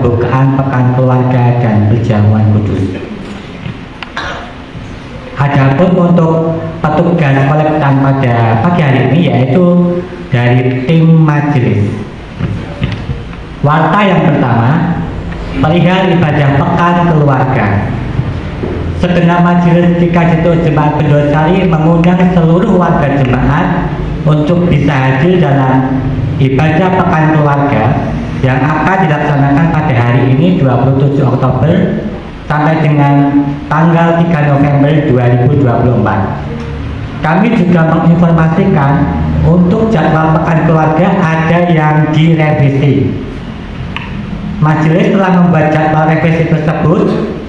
pembukaan Pekan Keluarga dan Perjamuan Kudus. Adapun untuk petugas kolektan pada pagi hari ini yaitu dari tim majelis. Warta yang pertama, perihal ibadah Pekan Keluarga. Segenap majelis GKJ Jemaat Bendosari mengundang seluruh warga jemaat untuk bisa hadir dalam ibadah Pekan Keluarga yang akan dilaksanakan pada hari ini 27 Oktober sampai dengan tanggal 3 November 2024. Kami juga menginformasikan untuk jadwal Pekan Keluarga ada yang direvisi. Majelis telah membuat jadwal revisi tersebut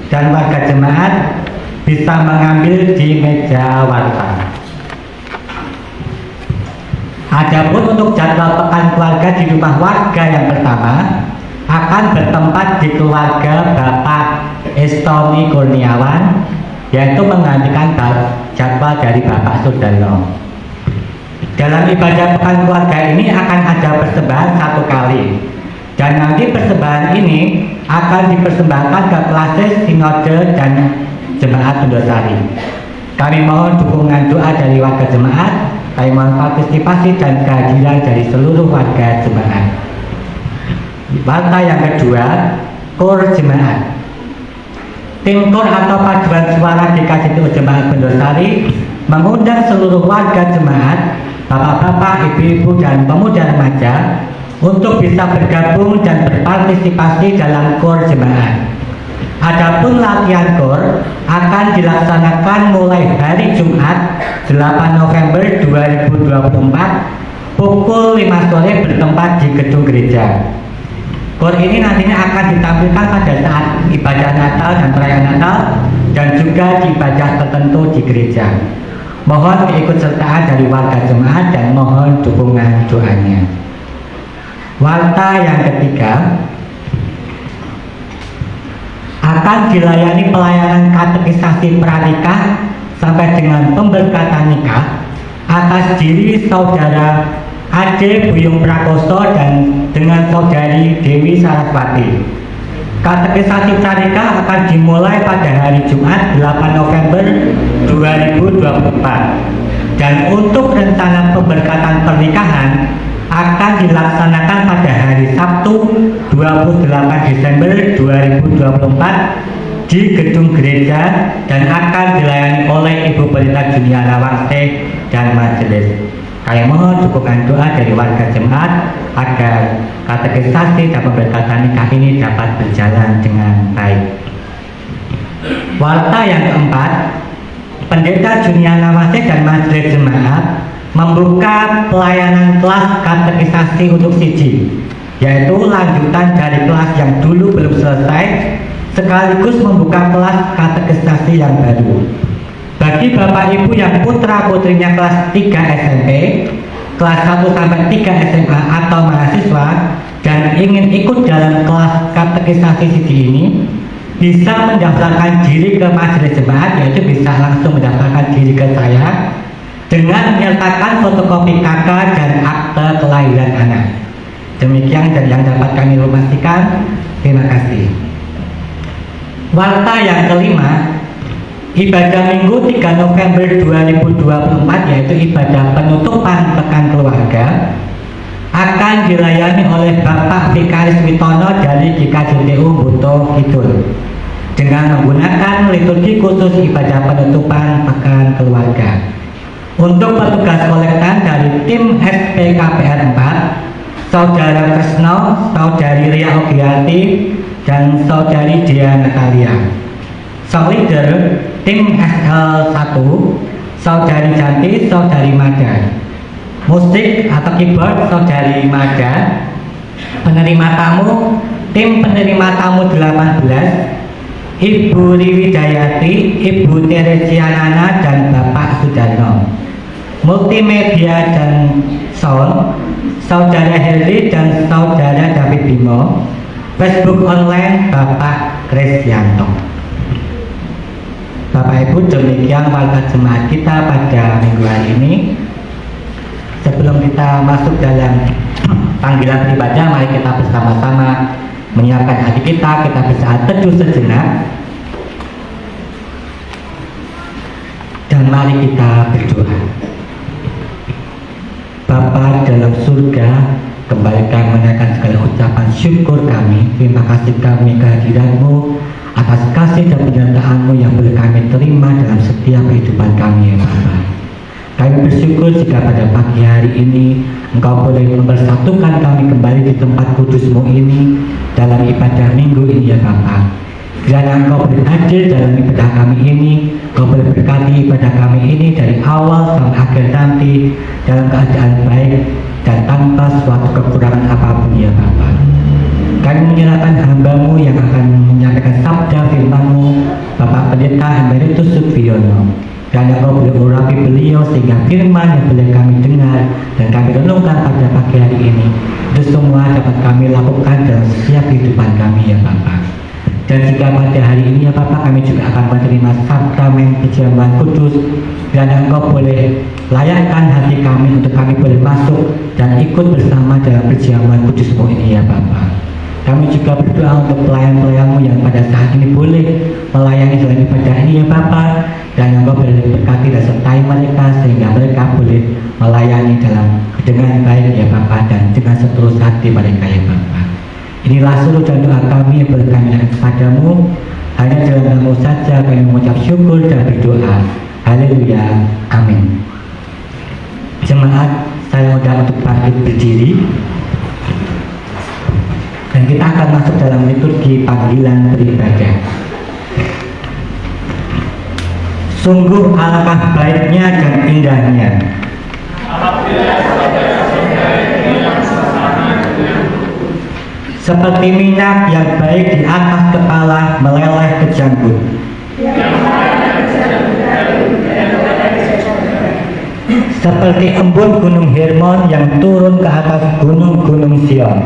dan warga jemaat bisa mengambil di meja warta. Adapun untuk jadwal Pekan Keluarga di rumah warga yang pertama akan bertempat di keluarga Bapak Estoni Kurniawan, yaitu menggantikan jadwal dari Bapak Sudarno. Dalam ibadah Pekan Keluarga ini akan ada persembahan satu kali, dan nanti persembahan ini akan dipersembahkan ke Klasis Sinode dan Jemaat Bendosari. Kami mohon dukungan doa dari warga jemaat, kami mohon partisipasi dan kehadiran dari seluruh warga jemaat. Warta yang kedua, Kor Jemaat. Tim Kor atau paduan suara GKJ Jemaat Bendosari mengundang seluruh warga jemaat, bapak-bapak, ibu-ibu, dan pemuda remaja untuk bisa bergabung dan berpartisipasi dalam Kor Jemaat. Adapun latihan Kor akan dilaksanakan mulai hari Jumat 8 November 2024 pukul 5 sore bertempat di gedung gereja. Kor ini nantinya akan ditampilkan pada saat ibadah Natal dan perayaan Natal dan juga di ibadah tertentu di gereja. Mohon keikutsertaan dari warga jemaat dan mohon dukungan doanya. Warta yang ketiga, akan dilayani pelayanan katekisasi pranikah sampai dengan pemberkatan nikah atas diri saudara Ade Buyung Prakoso dan dengan saudari Dewi Saraswati. Katekisasi pranikah akan dimulai pada hari Jumat 8 November 2024 dan untuk rencana pemberkatan pernikahan akan dilaksanakan pada hari Sabtu 28 Desember 2024 di gedung gereja dan akan dilayani oleh Ibu Pendeta Juniana Wangse dan majelis. Kami mohon dukungan doa dari warga jemaat agar katekisasi dan pemberkatan nikah ini dapat berjalan dengan baik. Warta yang keempat, Pendeta Juniana Wangse dan majelis jemaat membuka pelayanan kelas katekisasi untuk siji, yaitu lanjutan dari kelas yang dulu belum selesai, sekaligus membuka kelas katekisasi yang baru. Bagi Bapak Ibu yang putra putrinya kelas 3 SMP, kelas 1 sampai 3 SMA atau mahasiswa dan ingin ikut dalam kelas katekisasi siji ini, bisa mendaftarkan diri ke majelis jemaat, yaitu bisa langsung mendaftarkan diri ke saya dengan menyertakan fotokopi KK dan akte kelahiran anak. Demikian dan yang dapat kami informasikan. Terima kasih. Warta yang kelima, ibadah Minggu 3 November 2024 yaitu ibadah penutupan Pekan Keluarga akan dilayani oleh Bapak Vikaris Witono dari GKJTU Buto Kidul dengan menggunakan liturgi khusus ibadah penutupan Pekan Keluarga. Untuk petugas kolektan dari tim SPKPR 4, Saudara Kresno, Saudari Ria Ogiati, dan Saudari Dia Natalia. Song leader tim SL1, Saudari Janti, Saudari Mada. Musik atau keyboard Saudari Mada. Penerima tamu, tim penerima tamu 18, Ibu Riwidayati, Ibu Teresianana, dan Bapak Sudarno. Multimedia dan sound, Saudara Heli dan Saudara David Bimo. Facebook online Bapak Krisyanto. Bapak Ibu, demikian warga jemaat kita pada minggu hari ini. Sebelum kita masuk dalam panggilan ibadah, mari kita bersama-sama menyiapkan hati kita bisa teduh sejenak. Dan mari kita berdoa. Bapa dalam surga, kembali kami menaikkan segala ucapan syukur kami. Terima kasih kami kehadiran-Mu, atas kasih dan penyertaan-Mu yang boleh kami terima dalam setiap kehidupan kami ya Bapa. Kami bersyukur jika pada pagi hari ini Engkau boleh mempersatukan kami kembali di tempat kudus-Mu ini dalam ibadah minggu ini ya Bapa. Kiranya Engkau boleh hadir dalam ibadah kami ini, Engkau boleh berkati ibadah kami ini dari awal sampai akhir nanti dalam keadaan baik dan tanpa suatu kekurangan apapun ya Bapa. Kami menyerahkan hamba-Mu yang akan menyampaikan sabda firman-Mu, Bapak Pendeta Emeritus Sugiono. Dan Engkau boleh urapi beliau sehingga firman yang boleh kami dengar dan kami renungkan pada pagi hari ini itu semua dapat kami lakukan dalam setiap kehidupan kami ya Bapa. Dan jika pada hari ini ya Bapak kami juga akan menerima sakramen perjamuan kudus, dan Engkau boleh layakkan hati kami untuk kami boleh masuk dan ikut bersama dalam perjamuan kudus-Mu ini ya Bapak. Kami juga berdoa untuk pelayan-pelayan-Mu yang pada saat ini boleh melayani dalam ibadah ini ya Bapak, dan Engkau boleh berkati dan sertai mereka sehingga mereka boleh melayani dengan baik ya Bapak dan dengan setulus hati mereka ya Bapak. Inilah seluruh dan doa kami yang boleh kami naikkan kepadamu. Hanya dalam nama-Mu saja kami mengucap syukur dan berdoa. Haleluya. Amin. Jemaat, saya undang untuk bangkit berdiri. Dan kita akan masuk dalam liturgi panggilan beribadah. Sungguh alangkah baiknya dan indahnya seperti minyak yang baik di atas kepala meleleh ke janggut, seperti embun gunung Hermon yang turun ke atas gunung-gunung Sion.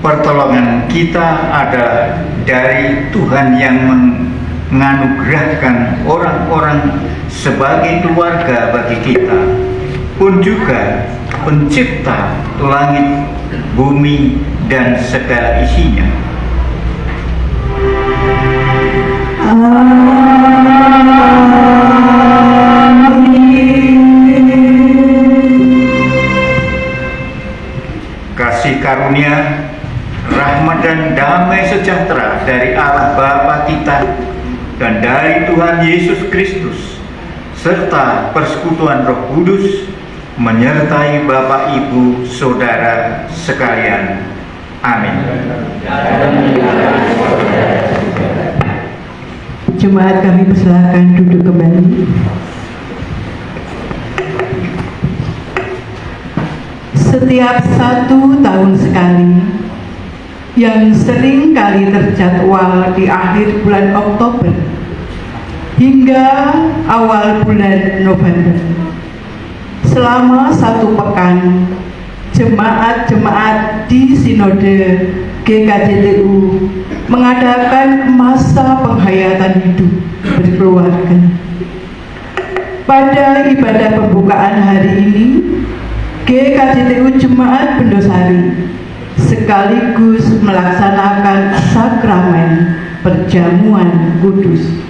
Pertolongan kita ada dari Tuhan yang menganugerahkan orang-orang sebagai keluarga bagi kita, pun juga pencipta langit, bumi, dan segala isinya. Kasih karunia, rahmat dan damai sejahtera dari Allah Bapa kita dan dari Tuhan Yesus Kristus serta persekutuan Roh Kudus menyertai Bapak Ibu Saudara sekalian. Amin. Jemaat kami persilakan duduk kembali. Setiap 1 tahun sekali, yang sering kali terjadwal di akhir bulan Oktober hingga awal bulan November, selama 1 pekan, jemaat-jemaat di Sinode GKJTU mengadakan masa penghayatan hidup berkeluarga. Pada ibadah pembukaan hari ini, GKJTU Jemaat Bendosari sekaligus melaksanakan sakramen perjamuan kudus.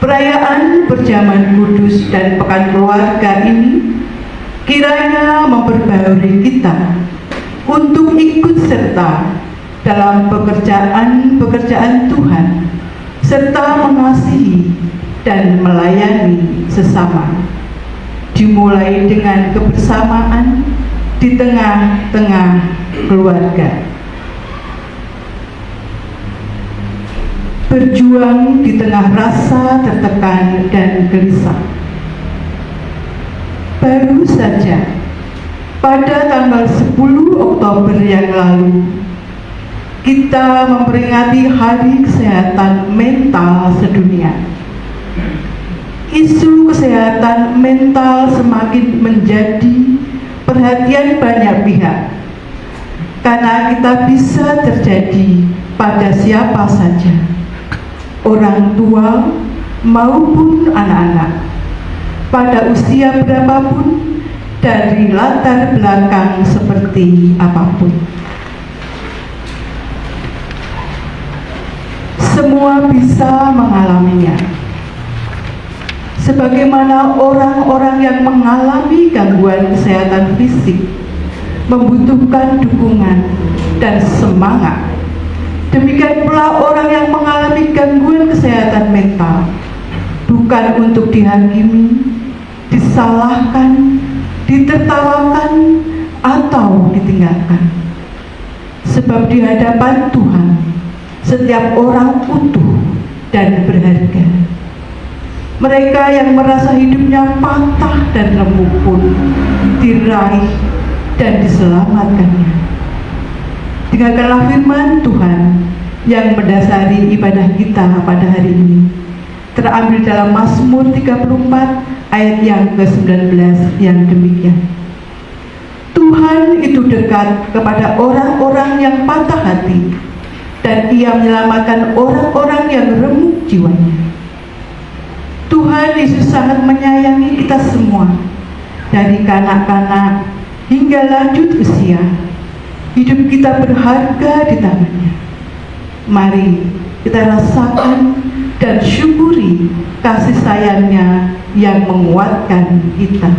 Perayaan perjamuan kudus dan pekan keluarga ini kiranya memperbarui kita untuk ikut serta dalam pekerjaan Tuhan serta mengasihi dan melayani sesama, dimulai dengan kebersamaan di tengah-tengah keluarga. Berjuang di tengah rasa tertekan dan gelisah. Baru saja pada tanggal 10 Oktober yang lalu, kita memperingati Hari Kesehatan Mental Sedunia. Isu kesehatan mental semakin menjadi perhatian banyak pihak, karena kita bisa terjadi pada siapa saja, orang tua maupun anak-anak, pada usia berapapun, dari latar belakang seperti apapun. Semua bisa mengalaminya. Sebagaimana orang-orang yang mengalami gangguan kesehatan fisik membutuhkan dukungan dan semangat, demikian pula orang yang mengalami gangguan kesehatan mental bukan untuk dihakimi, disalahkan, ditertawakan, atau ditinggalkan. Sebab di hadapan Tuhan, setiap orang utuh dan berharga. Mereka yang merasa hidupnya patah dan remuk pun diraih dan diselamatkannya. Dengarkanlah firman Tuhan yang mendasari ibadah kita pada hari ini, terambil dalam Mazmur 34 ayat yang ke-19 yang demikian. Tuhan itu dekat kepada orang-orang yang patah hati, dan Ia menyelamatkan orang-orang yang remuk jiwanya. Tuhan Yesus sangat menyayangi kita semua, dari kanak-kanak hingga lanjut usia. Hidup kita berharga di tangannya. Mari kita rasakan dan syukuri kasih sayangnya yang menguatkan kita.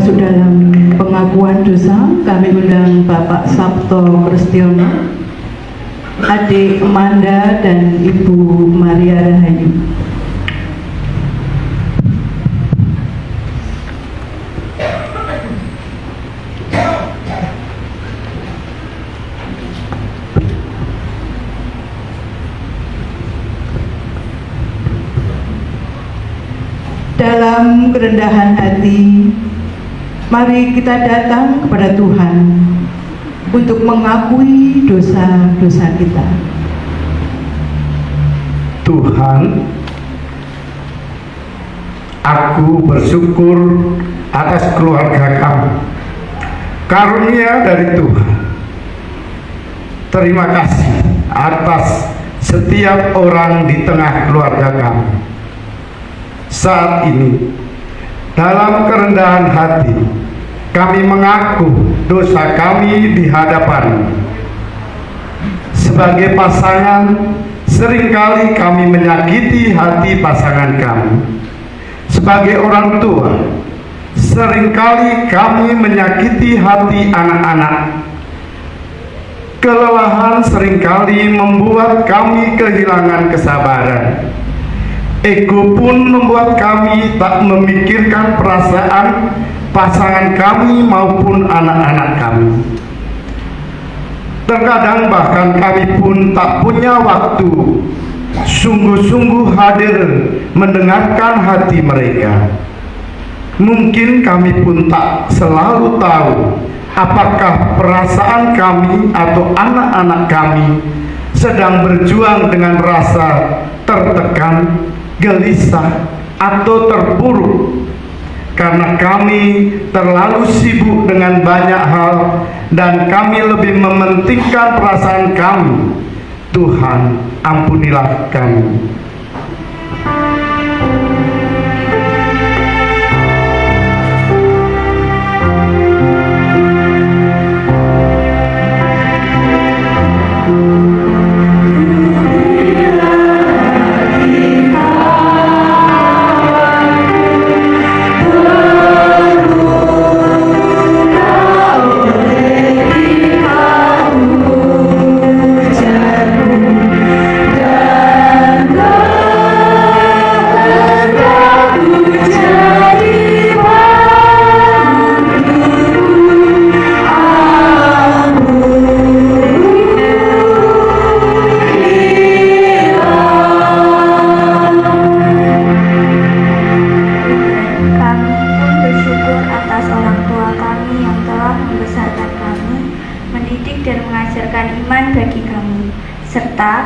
masuk dalam pengakuan dosa, kami undang Bapak Sabto Kristiono, adik Amanda dan Ibu Maria Rahayu. Dalam kerendahan hati, mari kita datang kepada Tuhan untuk mengakui dosa-dosa kita. Tuhan, aku bersyukur atas keluarga kami, karunia dari Tuhan. Terima kasih atas setiap orang di tengah keluarga kami. Saat ini, dalam kerendahan hati, kami mengaku dosa kami di hadapan. Sebagai pasangan, seringkali kami menyakiti hati pasangan kami. Sebagai orang tua, seringkali kami menyakiti hati anak-anak. Kelelahan seringkali membuat kami kehilangan kesabaran. Ego pun membuat kami tak memikirkan perasaan pasangan kami maupun anak-anak kami. Terkadang bahkan kami pun tak punya waktu sungguh-sungguh hadir mendengarkan hati mereka. Mungkin kami pun tak selalu tahu apakah perasaan kami atau anak-anak kami sedang berjuang dengan rasa tertekan, gelisah, atau terpuruk, karena kami terlalu sibuk dengan banyak hal dan kami lebih mementingkan perasaan kami. Tuhan, ampunilah kami.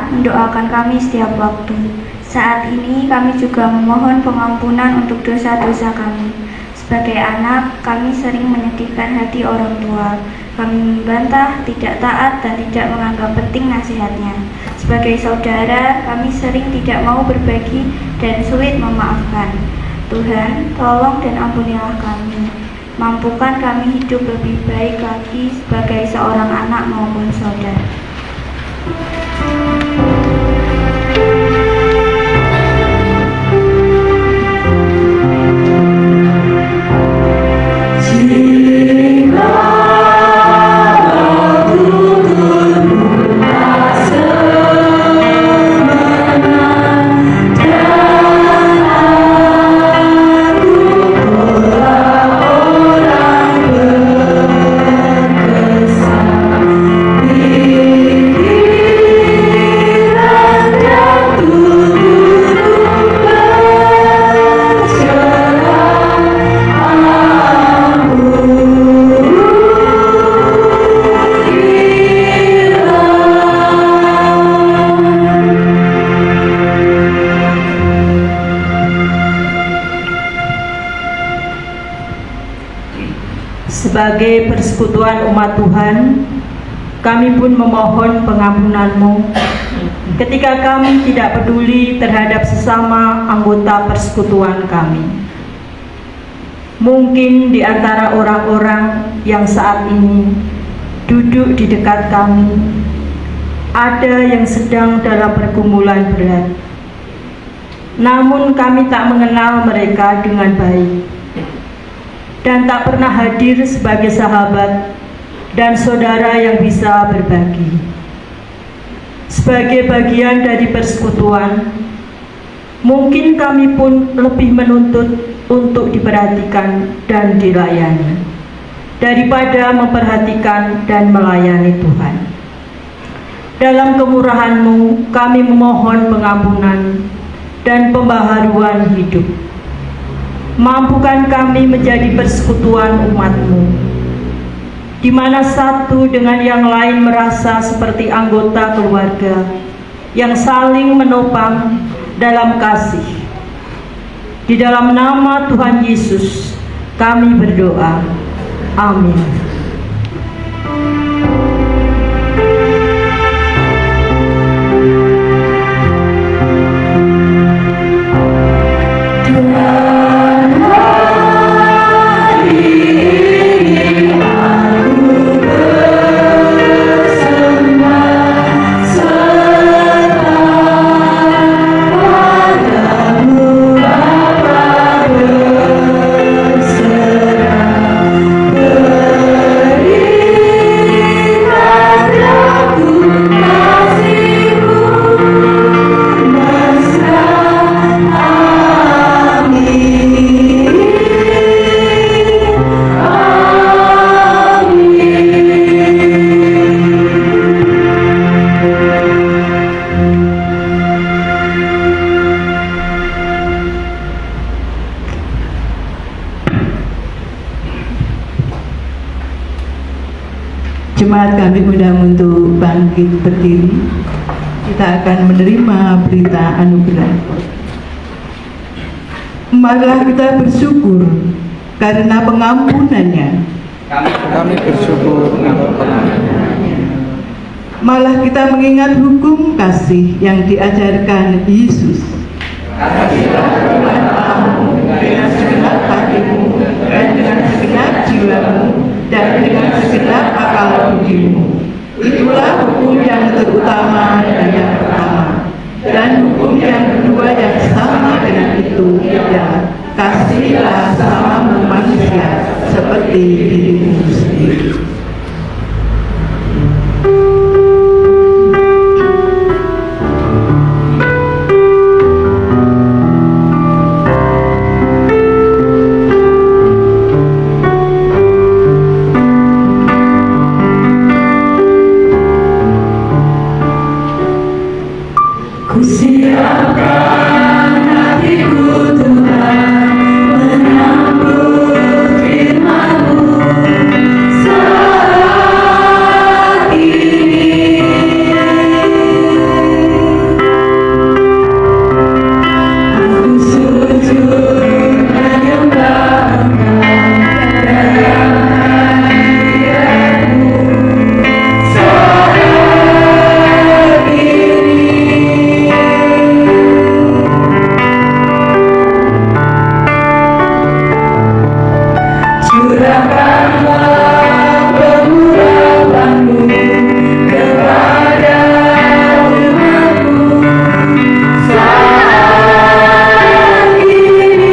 Mendoakan kami setiap waktu. Saat ini kami juga memohon pengampunan untuk dosa-dosa kami. Sebagai anak, kami sering menyedihkan hati orang tua. Kami membantah, tidak taat, dan tidak menganggap penting nasihatnya. Sebagai saudara, kami sering tidak mau berbagi dan sulit memaafkan. Tuhan, tolong dan ampunilah kami. Mampukan kami hidup lebih baik lagi sebagai seorang anak maupun saudara. Sebagai persekutuan umat Tuhan, kami pun memohon pengampunan-Mu ketika kami tidak peduli terhadap sesama anggota persekutuan kami. Mungkin di antara orang-orang yang saat ini duduk di dekat kami, ada yang sedang dalam pergumulan berat. Namun kami tak mengenal mereka dengan baik. dan tak pernah hadir sebagai sahabat dan saudara yang bisa berbagi. Sebagai bagian dari persekutuan, mungkin kami pun lebih menuntut untuk diperhatikan dan dilayani daripada memperhatikan dan melayani Tuhan. Dalam kemurahan-Mu, kami memohon pengampunan dan pembaharuan hidup. Mampukan kami menjadi persekutuan umat-Mu, di mana satu dengan yang lain merasa seperti anggota keluarga yang saling menopang dalam kasih. Di dalam nama Tuhan Yesus, kami berdoa. Amin. Jemaat kami undang untuk bangkit berdiri. Kita akan menerima berita anugerah. Marilah kita bersyukur karena pengampunannya. Kami bersyukur dengan pengampunannya. Malah kita mengingat hukum kasih yang diajarkan Yesus. Kasihlah Tuhan Allahmu dengan segenap hatimu dan dengan segenap jiwamu dan dengan segenap akal budimu. Itulah hukum yang terutama dan yang pertama. Dan hukum yang kedua yang sama dengan itu ialah kasihlah sesamamu manusia seperti dirimu sendiri. Saat ini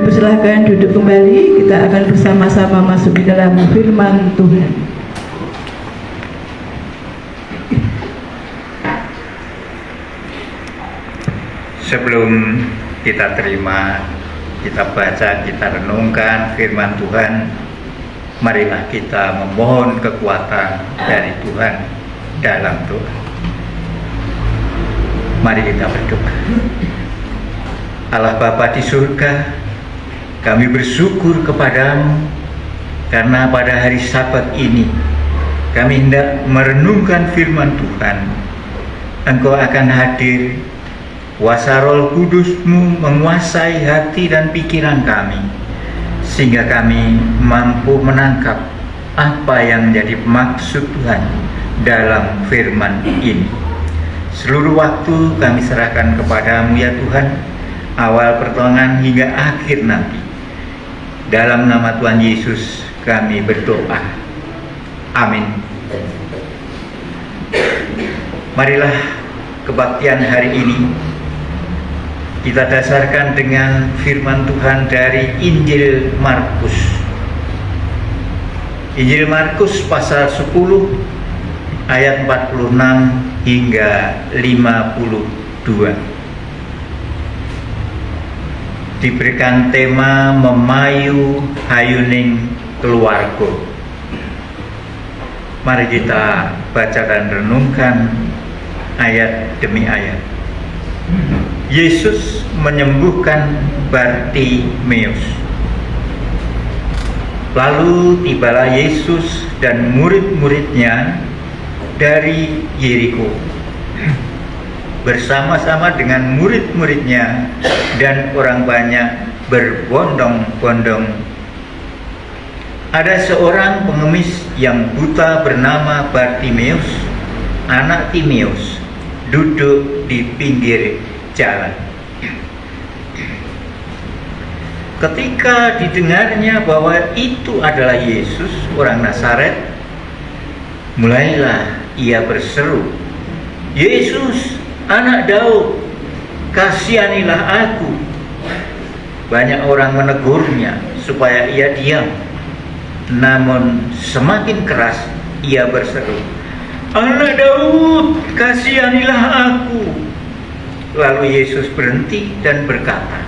Ibu silahkan duduk kembali. Kita akan bersama-sama masuk di dalam firman Tuhan. Sebelum kita terima, kita baca, kita renungkan firman Tuhan, marilah kita memohon kekuatan dari Tuhan dalam doa. Mari kita berdoa. Allah Bapa di surga, kami bersyukur kepadamu karena pada hari Sabat ini kami hendak merenungkan firman Tuhan. Engkau akan hadir, kuasa Roh Kudus-Mu menguasai hati dan pikiran kami, sehingga kami mampu menangkap apa yang menjadi maksud Tuhan dalam firman ini. Seluruh waktu kami serahkan kepadamu ya Tuhan, awal pertengahan hingga akhir nanti. Dalam nama Tuhan Yesus kami berdoa. Amin. Marilah kebaktian hari ini kita dasarkan dengan firman Tuhan dari Injil Markus. Injil Markus pasal 10 ayat 46 hingga 52. Diberikan tema memayu hayuning keluarga. Mari kita baca dan renungkan ayat demi ayat. Yesus menyembuhkan Bartimeus. Lalu tibalah Yesus dan murid-muridnya dari Yeriko bersama-sama dengan murid-muridnya dan orang banyak berbondong-bondong. Ada seorang pengemis yang buta bernama Bartimeus, anak Timeus, duduk di pinggir jalan. Ketika didengarnya bahwa itu adalah Yesus, orang Nazaret, mulailah ia berseru, "Yesus, Anak Daud, kasihanilah aku." Banyak orang menegurnya supaya ia diam, namun semakin keras ia berseru, "Anak Daud, kasihanilah aku." Lalu Yesus berhenti dan berkata,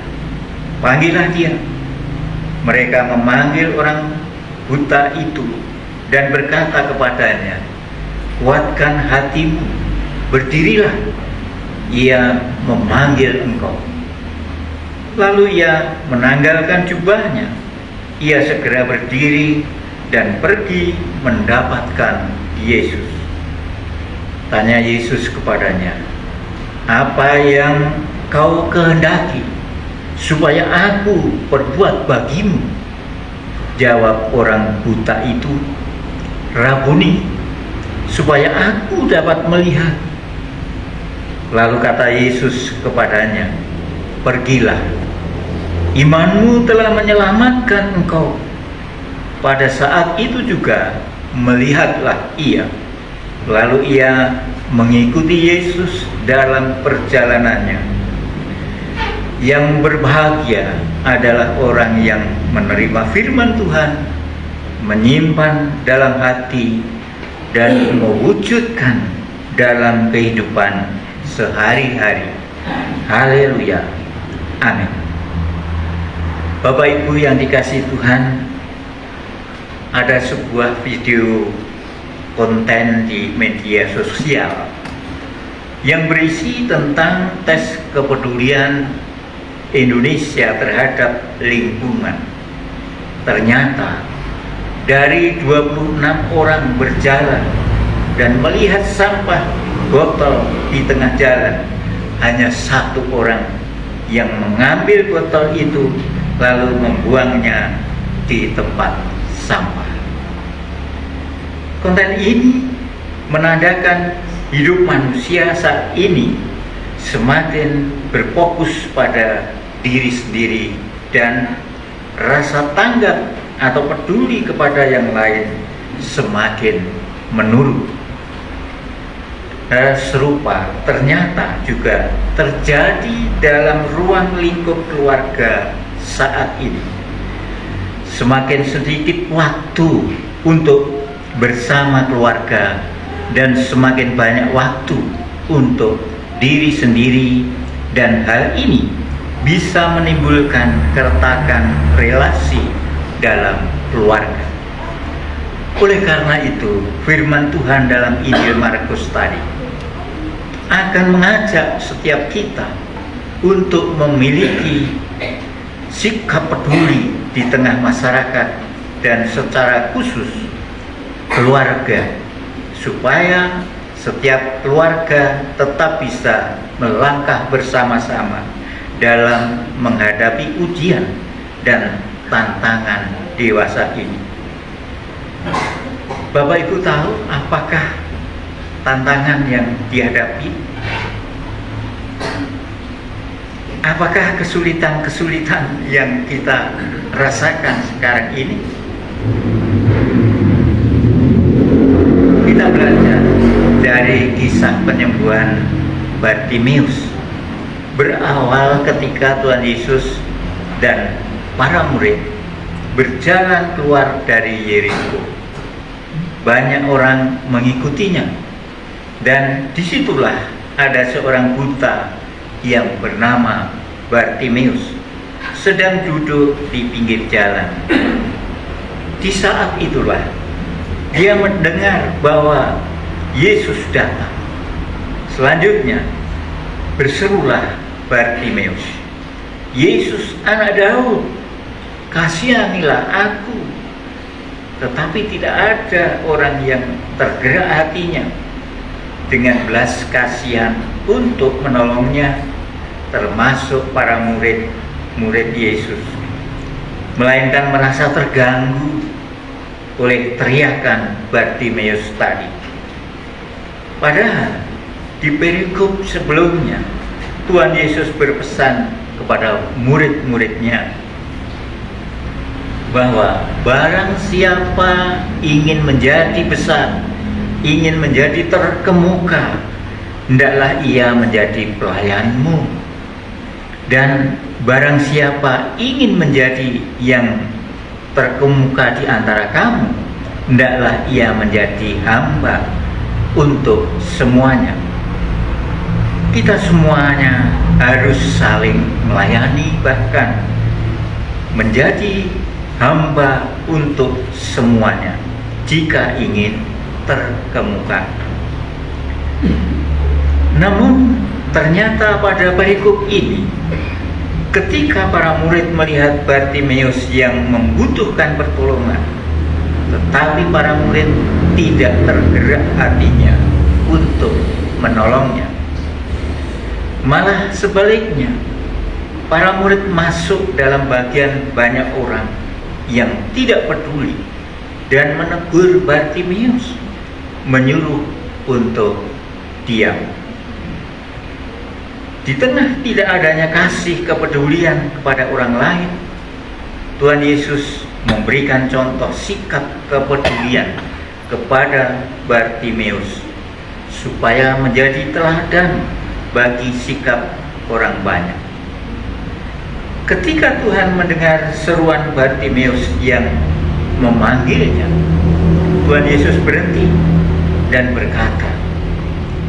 "Panggillah dia." Mereka memanggil orang buta itu dan berkata kepadanya, "Kuatkan hatimu, berdirilah, ia memanggil engkau." Lalu ia menanggalkan jubahnya. Ia segera berdiri dan pergi mendapatkan Yesus. Tanya Yesus kepadanya, "Apa yang kau kehendaki supaya aku perbuat bagimu?" Jawab orang buta itu, "Rabuni, supaya aku dapat melihat." Lalu kata Yesus kepadanya, "Pergilah, imanmu telah menyelamatkan engkau." Pada saat itu juga melihatlah ia. Lalu ia mengikuti Yesus dalam perjalanannya. Yang berbahagia adalah orang yang menerima firman Tuhan, menyimpan dalam hati, dan mewujudkan dalam kehidupan sehari-hari. Haleluya. Amin. Bapak Ibu yang dikasihi Tuhan, ada sebuah video konten di media sosial yang berisi tentang tes kepedulian Indonesia terhadap lingkungan. Ternyata dari 26 orang berjalan dan melihat sampah botol di tengah jalan, hanya satu orang yang mengambil botol itu lalu membuangnya di tempat sampah. Konten ini menandakan hidup manusia saat ini semakin berfokus pada diri sendiri dan rasa tanggap atau peduli kepada yang lain semakin menurun. Hal serupa ternyata juga terjadi dalam ruang lingkup keluarga saat ini. Semakin sedikit waktu untuk bersama keluarga dan semakin banyak waktu untuk diri sendiri, dan hal ini bisa menimbulkan keretakan relasi dalam keluarga. Oleh karena itu, firman Tuhan dalam Injil Markus tadi akan mengajak setiap kita untuk memiliki sikap peduli di tengah masyarakat dan secara khusus keluarga, supaya setiap keluarga tetap bisa melangkah bersama-sama dalam menghadapi ujian dan tantangan dewasa ini. Bapak Ibu tahu apakah tantangan yang dihadapi? Apakah kesulitan-kesulitan yang kita rasakan sekarang ini? Kita belajar dari kisah penyembuhan Bartimeus. Berawal ketika Tuhan Yesus dan para murid berjalan keluar dari Yeriko. Banyak orang mengikutinya, dan disitulah ada seorang buta yang bernama Bartimeus sedang duduk di pinggir jalan. Di saat itulah dia mendengar bahwa Yesus datang. Selanjutnya berserulah Bartimeus, "Yesus, anak Daud, kasihanilah aku." Tetapi tidak ada orang yang tergerak hatinya dengan belas kasihan untuk menolongnya, termasuk para murid Yesus, melainkan merasa terganggu oleh teriakan Bartimeus tadi. Padahal di perikop sebelumnya Tuhan Yesus berpesan kepada murid-muridnya bahwa barang siapa ingin menjadi besar, ingin menjadi terkemuka, hendaklah ia menjadi pelayanmu. Dan barang siapa ingin menjadi yang terkemuka di antara kamu, hendaklah ia menjadi hamba untuk semuanya. Kita semuanya harus saling melayani, bahkan menjadi hamba untuk semuanya jika ingin terkemuka. Namun ternyata pada perikop ini, ketika para murid melihat Bartimeus yang membutuhkan pertolongan, tetapi para murid tidak tergerak hatinya untuk menolongnya. Malah sebaliknya, para murid masuk dalam bagian banyak orang yang tidak peduli dan menegur Bartimeus, menyuruh untuk diam. Di tengah tidak adanya kasih kepedulian kepada orang lain, Tuhan Yesus memberikan contoh sikap kepedulian kepada Bartimeus supaya menjadi teladan bagi sikap orang banyak. Ketika Tuhan mendengar seruan Bartimeus yang memanggilnya, Tuhan Yesus berhenti dan berkata,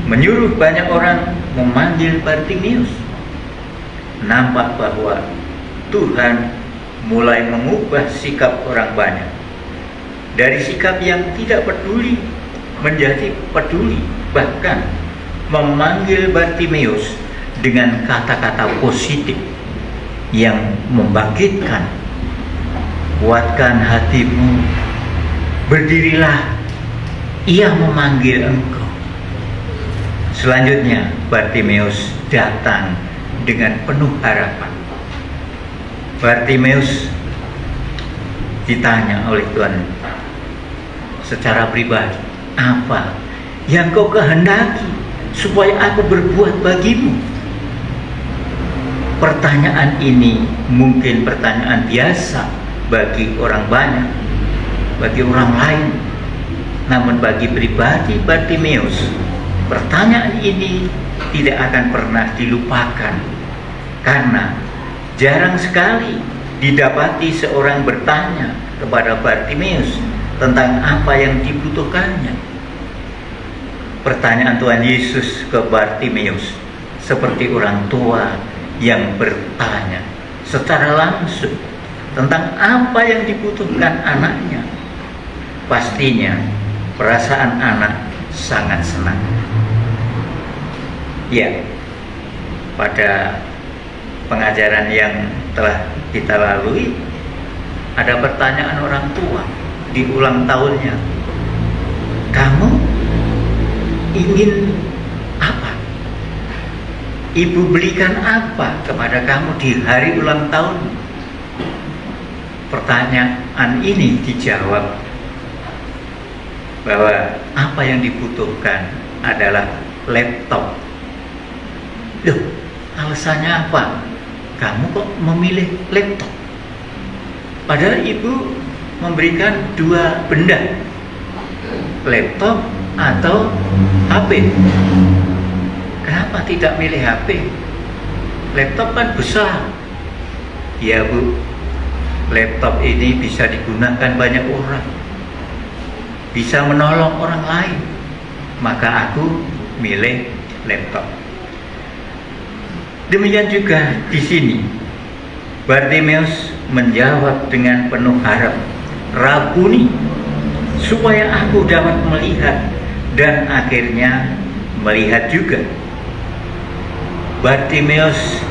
menyuruh banyak orang memanggil Bartimeus. Nampak bahwa Tuhan mulai mengubah sikap orang banyak dari sikap yang tidak peduli menjadi peduli, bahkan memanggil Bartimeus dengan kata-kata positif yang membangkitkan. Kuatkan hatimu, berdirilah, ia memanggil engkau. Selanjutnya Bartimeus datang dengan penuh harapan. Bartimeus ditanya oleh Tuhan secara pribadi, apa yang kau kehendaki supaya aku berbuat bagimu? Pertanyaan ini mungkin pertanyaan biasa bagi orang banyak, bagi orang lain. Namun bagi pribadi Bartimeus, pertanyaan ini tidak akan pernah dilupakan, karena jarang sekali didapati seorang bertanya kepada Bartimeus tentang apa yang dibutuhkannya. Pertanyaan Tuhan Yesus ke Bartimeus seperti orang tua yang bertanya secara langsung tentang apa yang dibutuhkan anaknya. Pastinya perasaan anak sangat senang. Ya, pada pengajaran yang telah kita lalui, ada pertanyaan orang tua di ulang tahunnya. Kamu ingin apa? Ibu belikan apa kepada kamu di hari ulang tahun? Pertanyaan ini dijawab bahwa apa yang dibutuhkan adalah laptop. Loh, alasannya apa? Kamu kok memilih laptop? Padahal ibu memberikan dua benda, laptop atau HP. Kenapa tidak milih HP? Laptop kan besar. Ya Bu, laptop ini bisa digunakan banyak orang, bisa menolong orang lain. Maka aku milih laptop. Demikian juga di sini, Bartimeus menjawab dengan penuh harap, Rabuni, supaya aku dapat melihat, dan akhirnya melihat juga. Bartimeus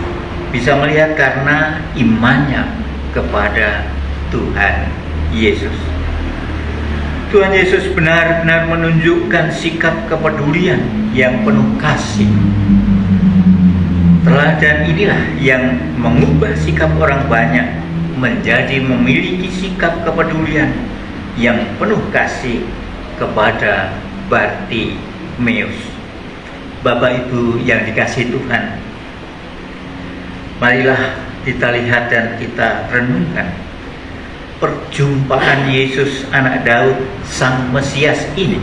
bisa melihat karena imannya kepada Tuhan Yesus. Tuhan Yesus benar-benar menunjukkan sikap kepedulian yang penuh kasih. Teladan inilah yang mengubah sikap orang banyak menjadi memiliki sikap kepedulian yang penuh kasih kepada Bartimeus. Bapak Ibu yang dikasihi Tuhan, marilah kita lihat dan kita renungkan perjumpaan Yesus anak Daud Sang Mesias ini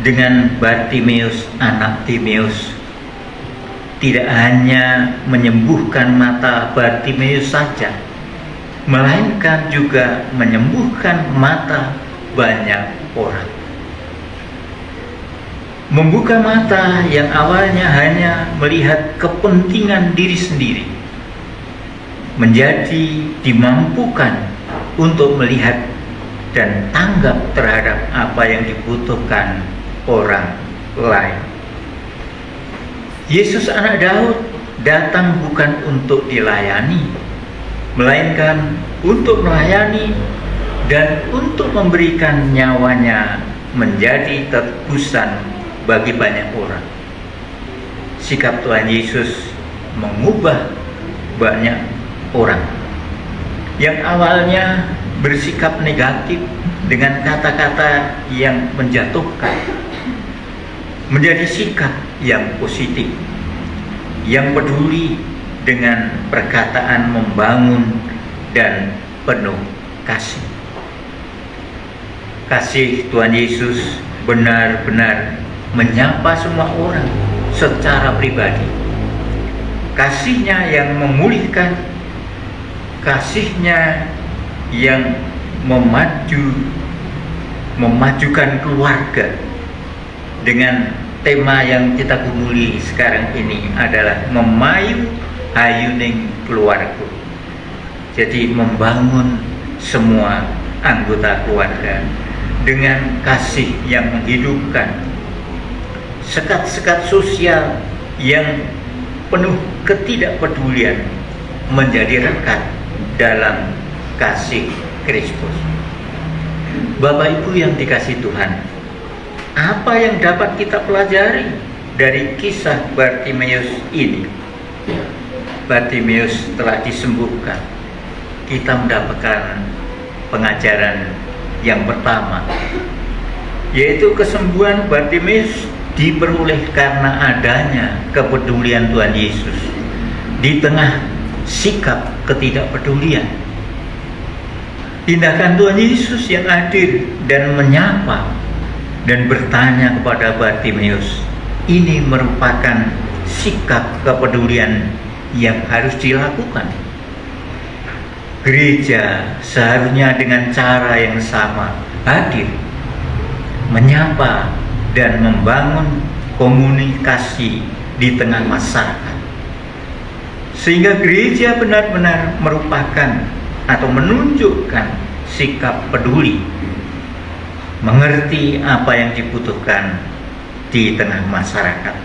dengan Bartimeus anak Timeus. Tidak hanya menyembuhkan mata Bartimeus saja, melainkan juga menyembuhkan mata banyak orang. Membuka mata yang awalnya hanya melihat kepentingan diri sendiri, menjadi dimampukan untuk melihat dan tanggap terhadap apa yang dibutuhkan orang lain. Yesus anak Daud datang bukan untuk dilayani, melainkan untuk melayani dan untuk memberikan nyawanya menjadi tebusan bagi banyak orang. Sikap Tuhan Yesus mengubah banyak orang yang awalnya bersikap negatif dengan kata-kata yang menjatuhkan, menjadi sikap yang positif, yang peduli dengan perkataan membangun dan penuh kasih. Kasih Tuhan Yesus benar-benar menyapa semua orang secara pribadi. Kasih-Nya yang memulihkan, kasih-Nya yang memajukan keluarga. Dengan tema yang kita gumuli sekarang ini adalah memayu hayuning keluarga. Jadi membangun semua anggota keluarga dengan kasih yang menghidupkan, sekat-sekat sosial yang penuh ketidakpedulian menjadi rekat dalam kasih Kristus. Bapak Ibu yang dikasihi Tuhan, apa yang dapat kita pelajari dari kisah Bartimeus ini? Bartimeus telah disembuhkan. Kita mendapatkan pengajaran yang pertama, yaitu kesembuhan Bartimeus diperoleh karena adanya kepedulian Tuhan Yesus di tengah sikap ketidakpedulian. Tindakan Tuhan Yesus yang hadir dan menyapa dan bertanya kepada Bartimeus, ini merupakan sikap kepedulian yang harus dilakukan. gereja seharusnya dengan cara yang sama hadir, menyapa dan membangun komunikasi di tengah masyarakat, sehingga gereja benar-benar merupakan atau menunjukkan sikap peduli, mengerti apa yang dibutuhkan di tengah masyarakat.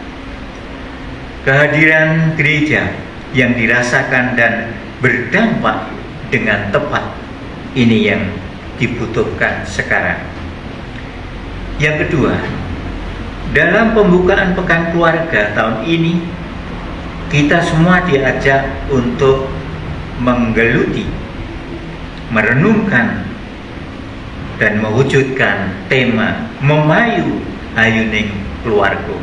Kehadiran gereja yang dirasakan dan berdampak dengan tepat, ini yang dibutuhkan sekarang. Yang kedua, dalam pembukaan Pekan Keluarga tahun ini, kita semua diajak untuk menggeluti, merenungkan, dan mewujudkan tema Memayu Ayuning Keluarga,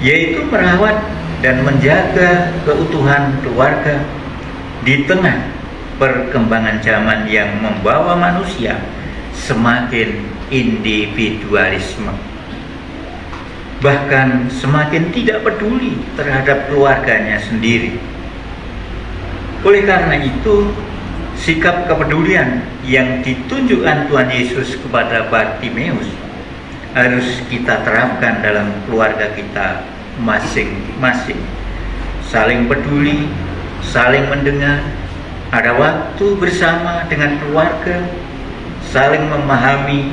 yaitu merawat dan menjaga keutuhan keluarga di tengah perkembangan zaman yang membawa manusia semakin individualisme, bahkan semakin tidak peduli terhadap keluarganya sendiri. Oleh karena itu, sikap kepedulian yang ditunjukkan Tuhan Yesus kepada Bartimeus harus kita terapkan dalam keluarga kita masing-masing. Saling peduli, saling mendengar, ada waktu bersama dengan keluarga, saling memahami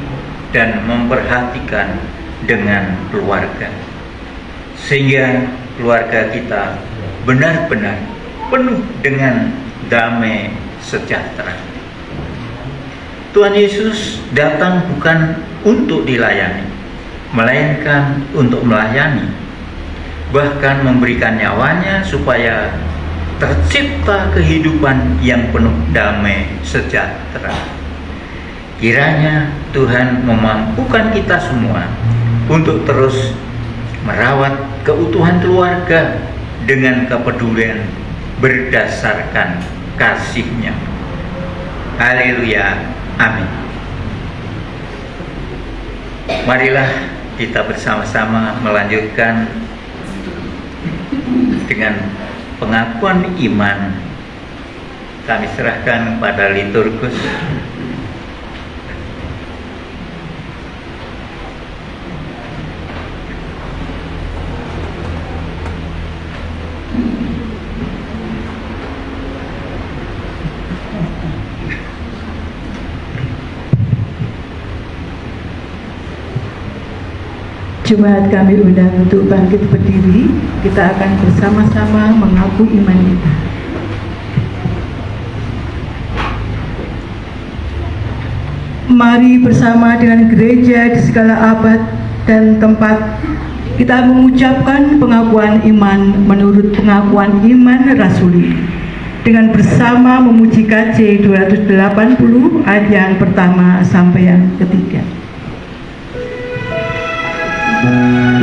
dan memperhatikan dengan keluarga, sehingga keluarga kita benar-benar penuh dengan damai sejahtera. Tuhan Yesus datang bukan untuk dilayani, melainkan untuk melayani, bahkan memberikan nyawanya supaya tercipta kehidupan yang penuh damai sejahtera. Kiranya Tuhan memampukan kita semua untuk terus merawat keutuhan keluarga dengan kepedulian berdasarkan kasih-Nya. Haleluya, amin. Marilah kita bersama-sama melanjutkan dengan pengakuan iman. Kami serahkan pada liturgus. Jemaat kami undang untuk bangkit berdiri. Kita akan bersama-sama mengaku iman kita. Mari bersama dengan gereja di segala abad dan tempat kita mengucapkan pengakuan iman menurut pengakuan iman rasuli dengan bersama memuji KJ 280 ayat yang pertama sampai yang ketiga. Bye.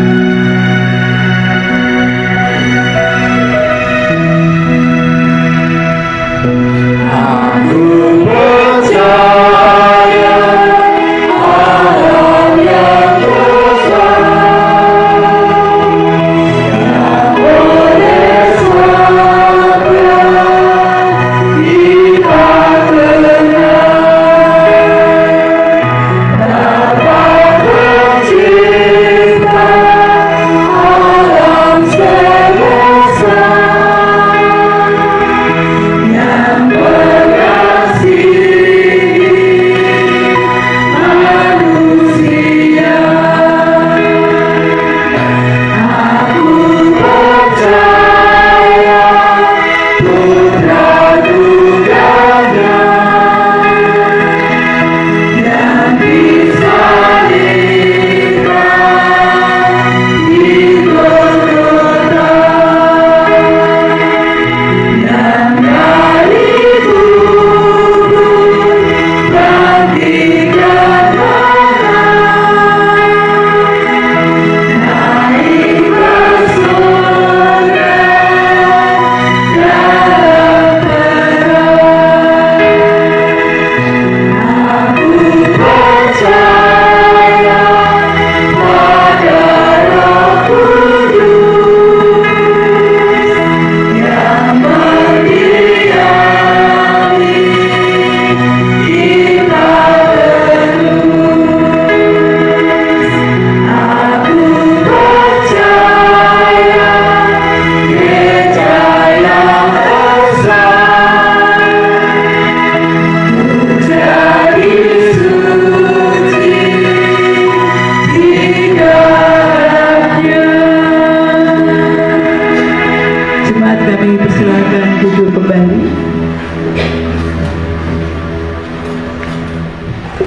dipersilakan duduk kembali.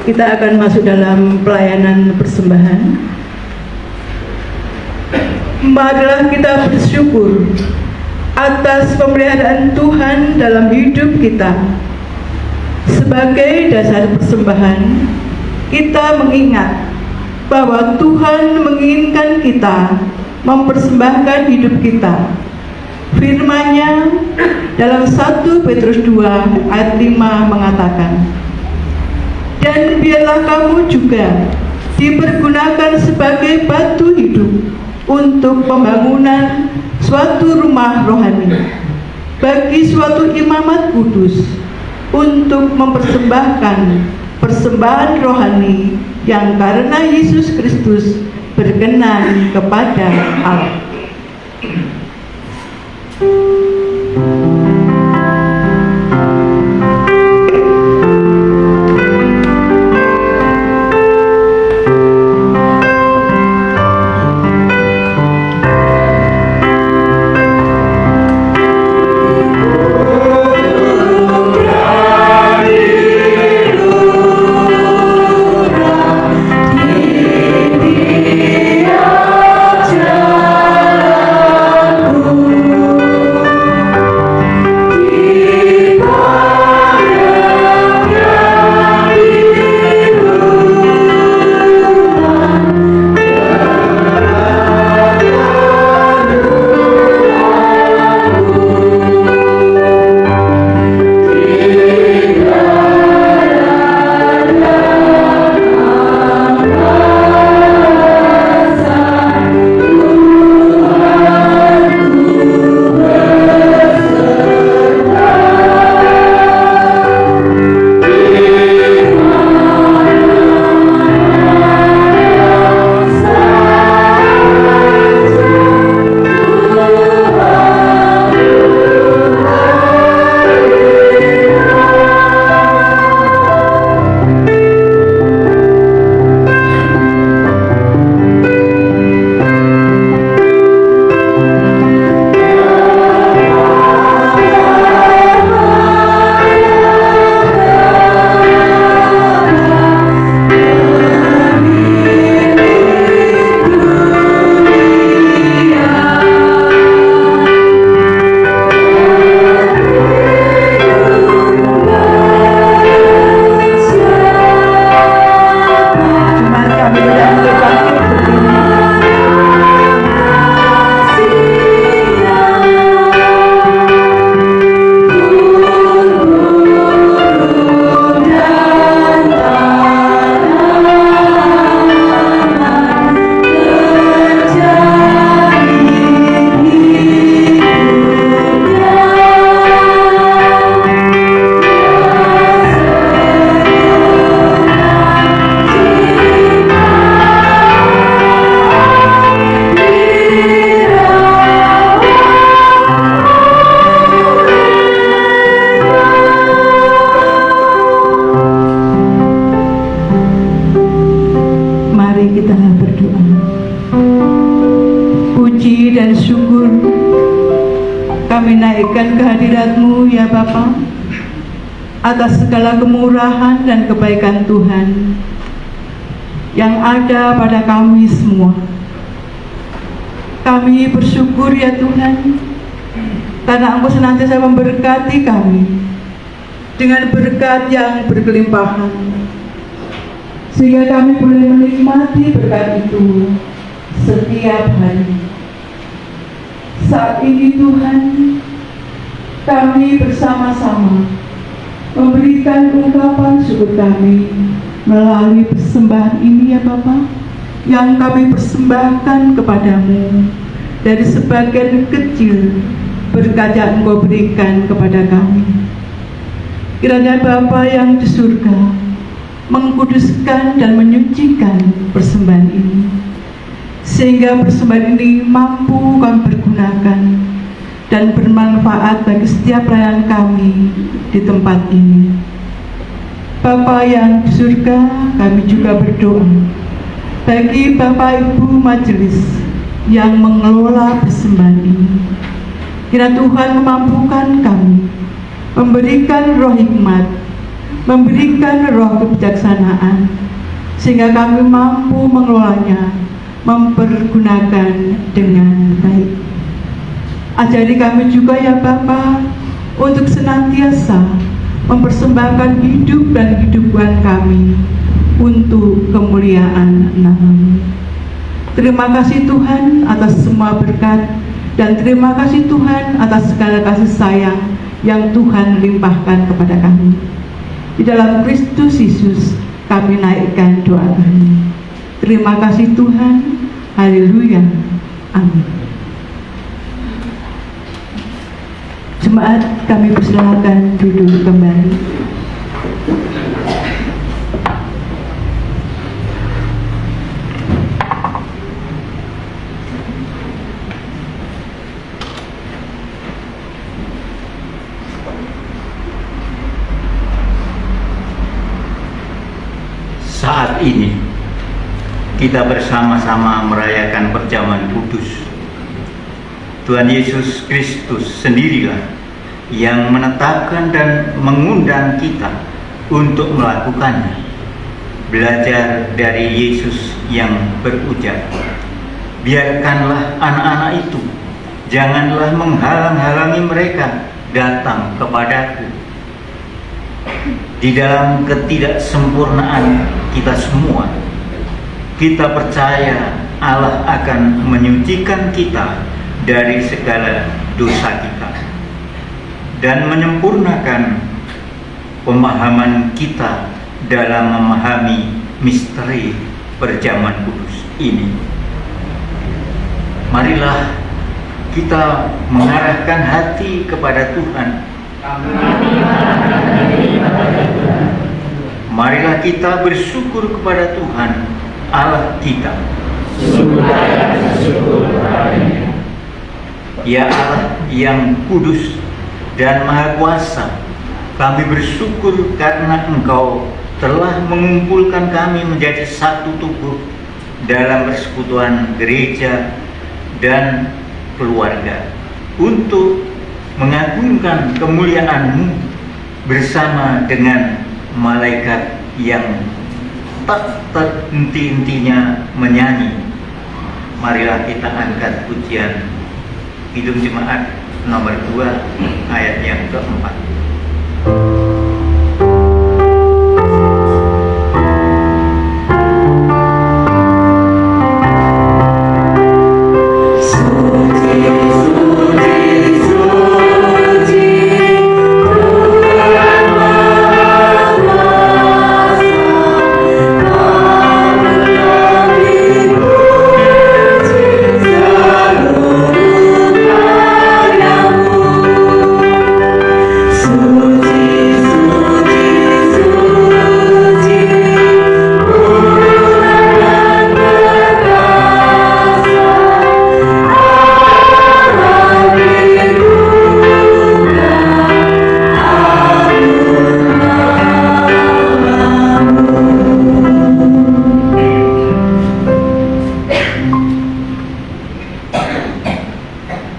Kita akan masuk dalam pelayanan persembahan. Marilah kita bersyukur atas pemeliharaan Tuhan dalam hidup kita. Sebagai dasar persembahan, kita mengingat bahwa Tuhan menginginkan kita mempersembahkan hidup kita. Firman-Nya dalam 1 Petrus 2 ayat 5 mengatakan, "Dan biarlah kamu juga dipergunakan sebagai batu hidup untuk pembangunan suatu rumah rohani bagi suatu imamat kudus, untuk mempersembahkan persembahan rohani yang karena Yesus Kristus berkenan kepada Allah." kehadirat-Mu ya Bapa, atas segala kemurahan dan kebaikan Tuhan yang ada pada kami semua. Kami bersyukur ya Tuhan, karena Engkau senantiasa memberkati kami dengan berkat yang berkelimpahan, sehingga kami boleh menikmati berkat itu setiap hari. Saat ini Tuhan, kami bersama-sama memberikan ungkapan syukur kami melalui persembahan ini ya Bapa, yang kami persembahkan kepadamu dari sebagian kecil berkat yang Engkau berikan kepada kami. Kiranya Bapa yang di surga mengkuduskan dan menyucikan persembahan ini, sehingga persembahan ini mampu kami pergunakan dan bermanfaat bagi setiap pelayan kami di tempat ini. Bapa yang di surga, kami juga berdoa bagi Bapak Ibu Majelis yang mengelola persembahan ini. Kiranya Tuhan memampukan kami, memberikan roh hikmat, memberikan roh kebijaksanaan, sehingga kami mampu mengelolanya, mempergunakan dengan baik. Ajari kami juga ya Bapa, untuk senantiasa mempersembahkan hidup dan kehidupan kami untuk kemuliaan nama-Mu. Terima kasih Tuhan atas semua berkat, dan terima kasih Tuhan atas segala kasih sayang yang Tuhan limpahkan kepada kami. Di dalam Kristus Yesus kami naikkan doa kami. Terima kasih Tuhan. Haleluya. Amin. Jemaat, kami persilakan duduk kembali. Saat ini kita bersama-sama merayakan perjamuan kudus. Tuhan Yesus Kristus sendirilah yang menetapkan dan mengundang kita untuk melakukannya. Belajar dari Yesus yang berujar, biarkanlah anak-anak itu, janganlah menghalang-halangi mereka datang kepadaku. Di dalam ketidaksempurnaan kita semua, kita percaya Allah akan menyucikan kita dari segala dosa kita dan menyempurnakan pemahaman kita dalam memahami misteri perjamuan kudus ini. Marilah kita mengarahkan hati kepada Tuhan. Marilah kita bersyukur kepada Tuhan Allah kita. Ya Allah yang kudus dan maha kuasa, kami bersyukur karena Engkau telah mengumpulkan kami menjadi satu tubuh dalam persekutuan gereja dan keluarga untuk mengagungkan kemuliaan-Mu bersama dengan malaikat yang tak terhenti-hentinya menyanyi. Marilah kita angkat pujian Kidung Jemaat nomor 2 ayat yang keempat.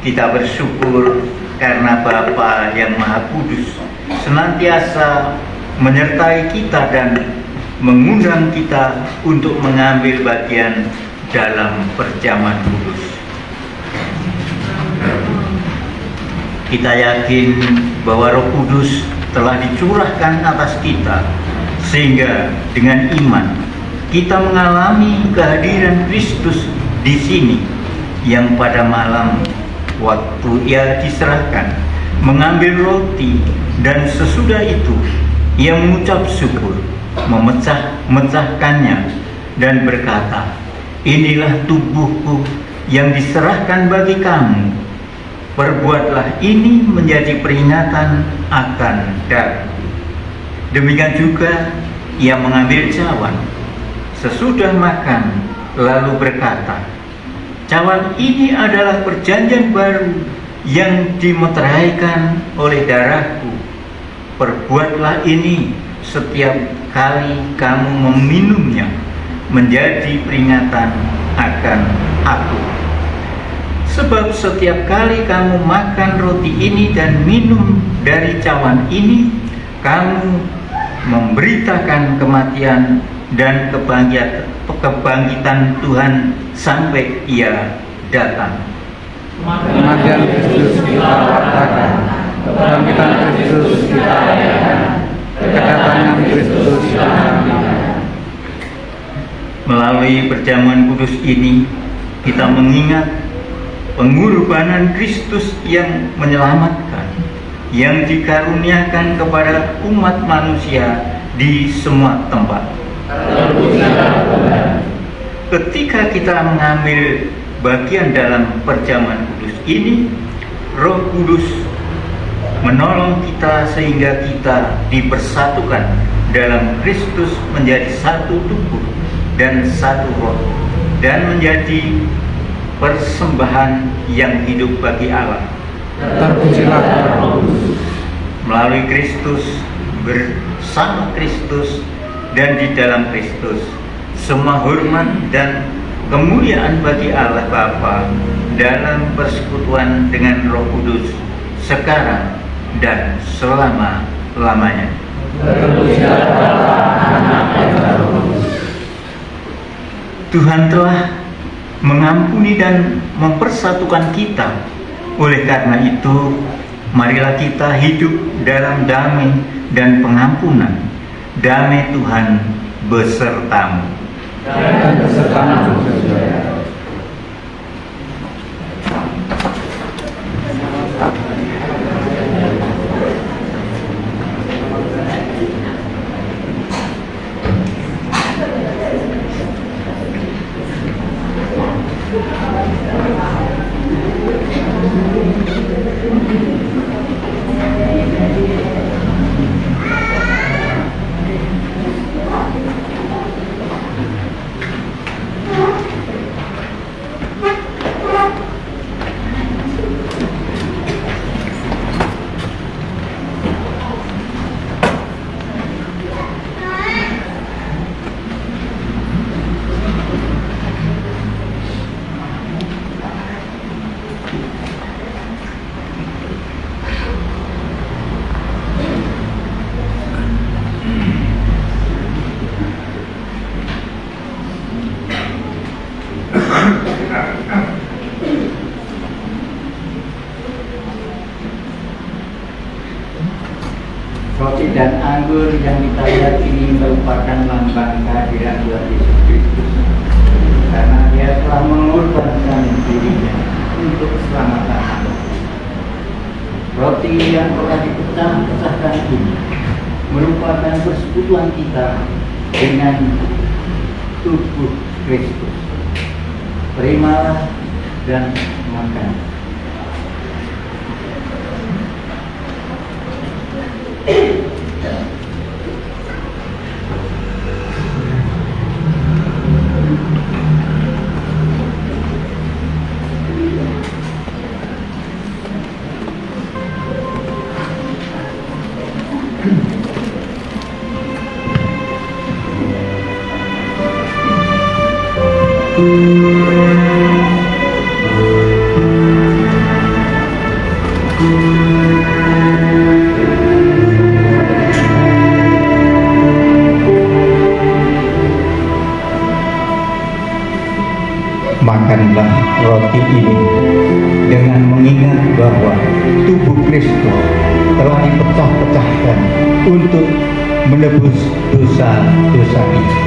Kita bersyukur karena Bapa yang Maha Kudus senantiasa menyertai kita dan mengundang kita untuk mengambil bagian dalam perjamuan kudus. Kita yakin bahwa Roh Kudus telah dicurahkan atas kita, sehingga dengan iman kita mengalami kehadiran Kristus di sini, yang pada malam waktu Ia diserahkan mengambil roti, dan sesudah itu Ia mengucap syukur, memecah-mecahkannya dan berkata, "Inilah tubuhku yang diserahkan bagi kamu. Perbuatlah ini menjadi peringatan akan darahku." Demikian juga Ia mengambil cawan sesudah makan, lalu berkata, "Cawan ini adalah perjanjian baru yang dimeteraikan oleh darahku. Perbuatlah ini setiap kali kamu meminumnya menjadi peringatan akan aku." Sebab setiap kali kamu makan roti ini dan minum dari cawan ini, kamu memberitakan kematian dan kebangkitan Tuhan sampai Ia datang. Kematian Kristus kita wartakan, kebangkitan Kristus kita rayakan, kedatangan Kristus kita nantikan. Melalui perjamuan kudus ini, kita mengingat pengorbanan Kristus yang menyelamatkan, yang dikaruniakan kepada umat manusia di semua tempat. Ketika kita mengambil bagian dalam perjamuan kudus ini, Roh Kudus menolong kita sehingga kita dipersatukan dalam Kristus menjadi satu tubuh dan satu roh, dan menjadi persembahan yang hidup bagi Allah. Terpujilah Roh Kudus. Melalui Kristus, bersama Kristus, dan di dalam Kristus, semua hormat dan kemuliaan bagi Allah Bapa dalam persekutuan dengan Roh Kudus sekarang dan selama-lamanya. Tuhan telah mengampuni dan mempersatukan kita. Oleh karena itu, marilah kita hidup dalam damai dan pengampunan. Damai Tuhan besertamu. Dan besertamu juga. Roti dan anggur yang kita lihat ini merupakan lambang kehadiran Tuhan Yesus Kristus, karena Dia telah mengorbankan dirinya untuk keselamatan manusia. Roti yang telah dipecah-pecahkan ini merupakan persekutuan kita dengan tubuh Kristus. Terimalah dan makan. Makanlah roti ini dengan mengingat bahwa tubuh Kristus telah dipecah-pecahkan untuk menebus dosa-dosa kita.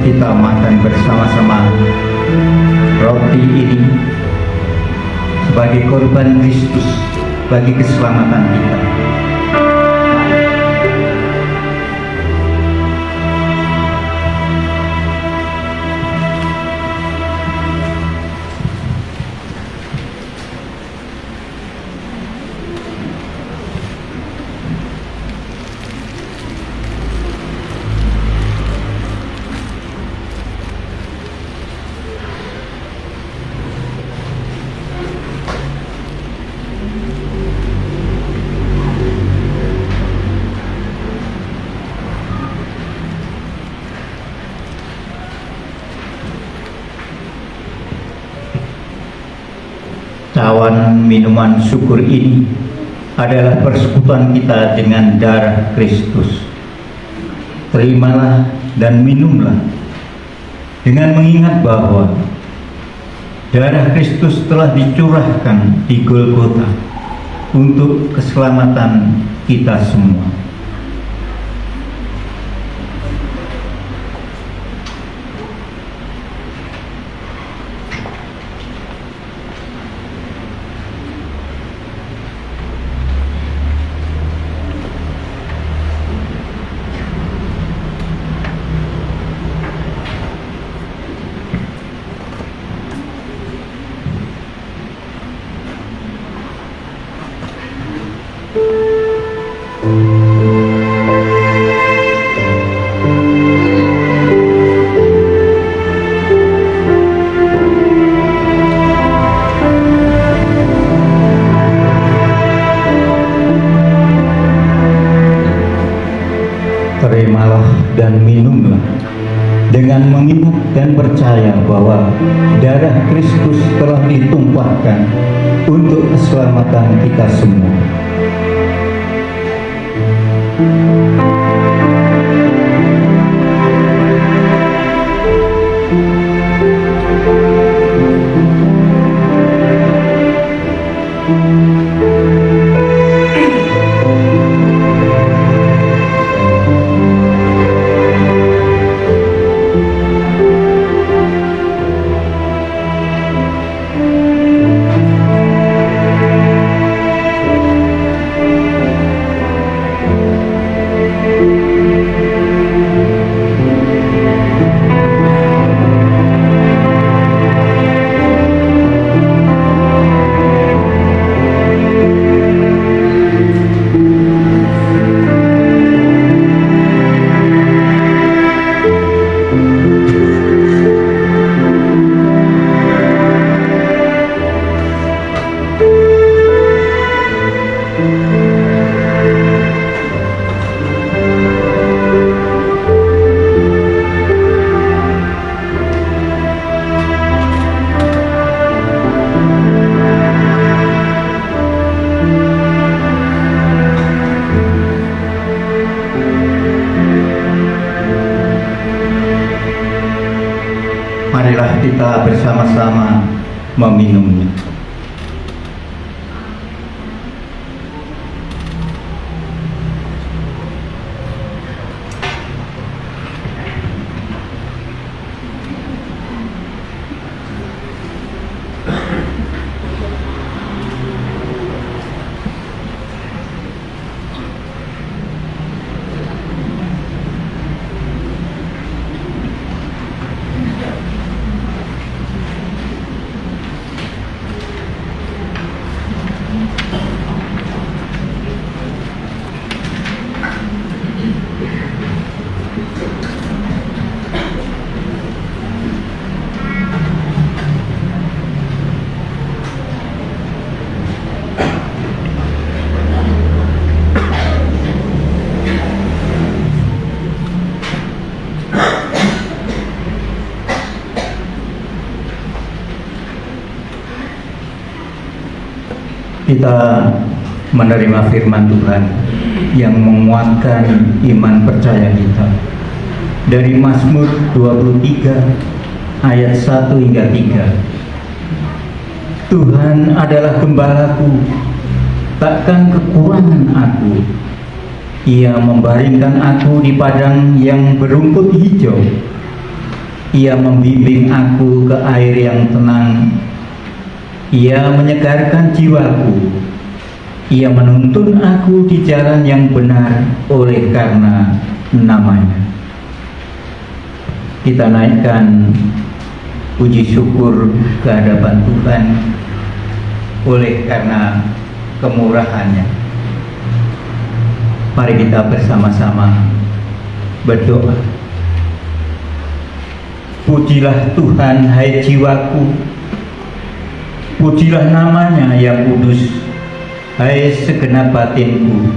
kita makan bersama-sama roti ini sebagai korban Kristus bagi keselamatan kita. Cawan minuman syukur ini adalah persekutuan kita dengan darah Kristus. Terimalah dan minumlah dengan mengingat bahwa darah Kristus telah dicurahkan di Golgota untuk keselamatan kita semua. Terimalah dan minumlah dengan mengingat dan percaya bahwa darah Kristus telah ditumpahkan untuk keselamatan kita semua. Marilah kita bersama-sama meminumnya. Kita menerima firman Tuhan yang menguatkan iman percaya kita dari Mazmur 23 ayat 1 hingga 3. Tuhan adalah gembalaku, takkan kekurangan aku. Ia membaringkan aku di padang yang berumput hijau. Ia membimbing aku ke air yang tenang. Ia menyegarkan jiwaku. Ia menuntun aku di jalan yang benar oleh karena namanya. Kita naikkan puji syukur ke hadapan Tuhan oleh karena kemurahan-Nya. Mari kita bersama-sama berdoa. Pujilah Tuhan, hai jiwaku. Pujilah namanya yang kudus, hai segenap batinku.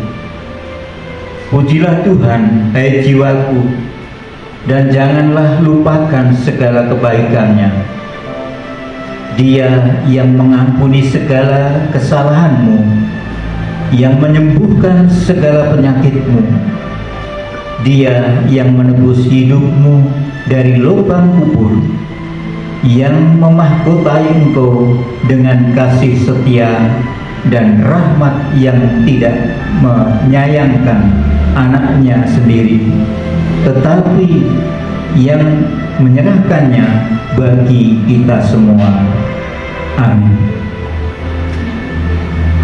Pujilah Tuhan, hai jiwaku, dan janganlah lupakan segala kebaikan-Nya. Dia yang mengampuni segala kesalahanmu, yang menyembuhkan segala penyakitmu. Dia yang menebus hidupmu dari lubang kubur, yang memahkotai engkau dengan kasih setia dan rahmat yang tidak menyayangkan anaknya sendiri, tetapi yang menyerahkannya bagi kita semua. Amin.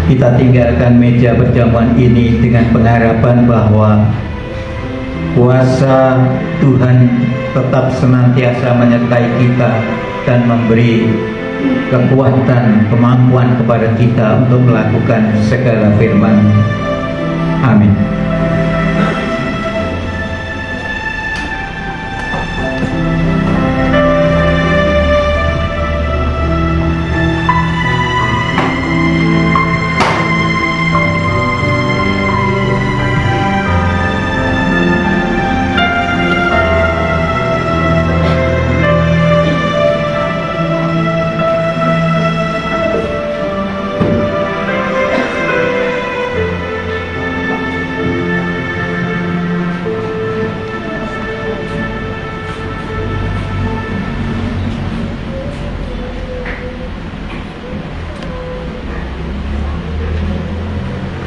Kita tinggalkan meja perjamuan ini dengan pengharapan bahwa kuasa Tuhan tetap senantiasa menyertai kita dan memberi kekuatan, kemampuan kepada kita untuk melakukan segala firman. Amin.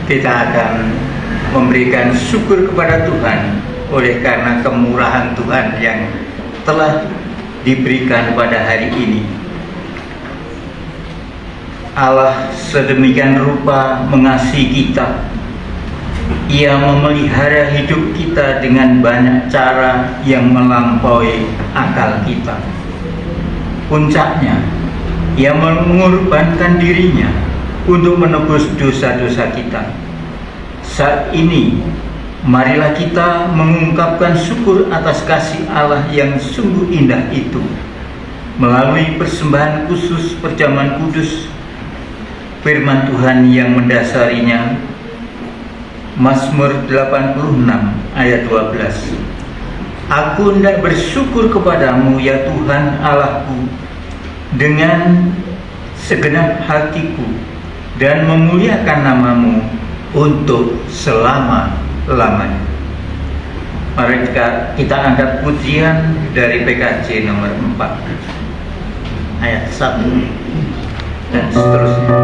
Kita akan memberikan syukur kepada Tuhan oleh karena kemurahan Tuhan yang telah diberikan pada hari ini. Allah sedemikian rupa mengasihi kita. Ia memelihara hidup kita dengan banyak cara yang melampaui akal kita. Puncaknya, Ia mengorbankan dirinya untuk menebus dosa-dosa kita. Saat ini, marilah kita mengungkapkan syukur atas kasih Allah yang sungguh indah itu melalui persembahan khusus perjamuan kudus. Firman Tuhan yang mendasarinya, Mazmur 86 ayat 12. Aku hendak bersyukur kepadamu ya Tuhan Allahku dengan segenap hatiku dan memuliakan namamu untuk selama-lamanya. Mari kita angkat pujian dari PKJ nomor 4 ayat 1 dan seterusnya.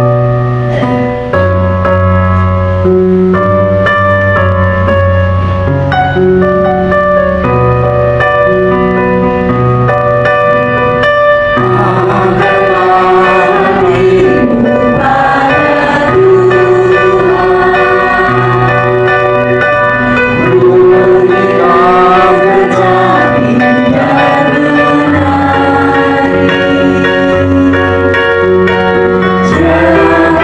Jangan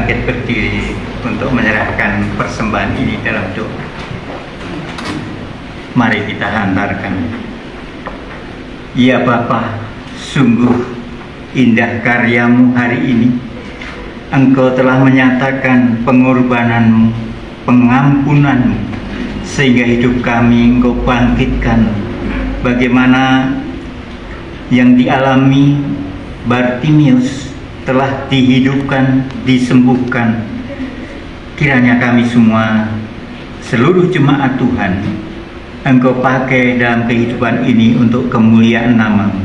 bangkit berdiri untuk menyerahkan persembahan ini dalam doa. Mari kita hantarkan. Ya Bapa, sungguh indah karyamu hari ini. Engkau telah menyatakan pengorbananmu, pengampunanmu, sehingga hidup kami Engkau bangkitkan. Bagaimana yang dialami Bartimius telah dihidupkan, disembuhkan. Kiranya kami semua, seluruh jemaat Tuhan, Engkau pakai dalam kehidupan ini untuk kemuliaan nama-Mu.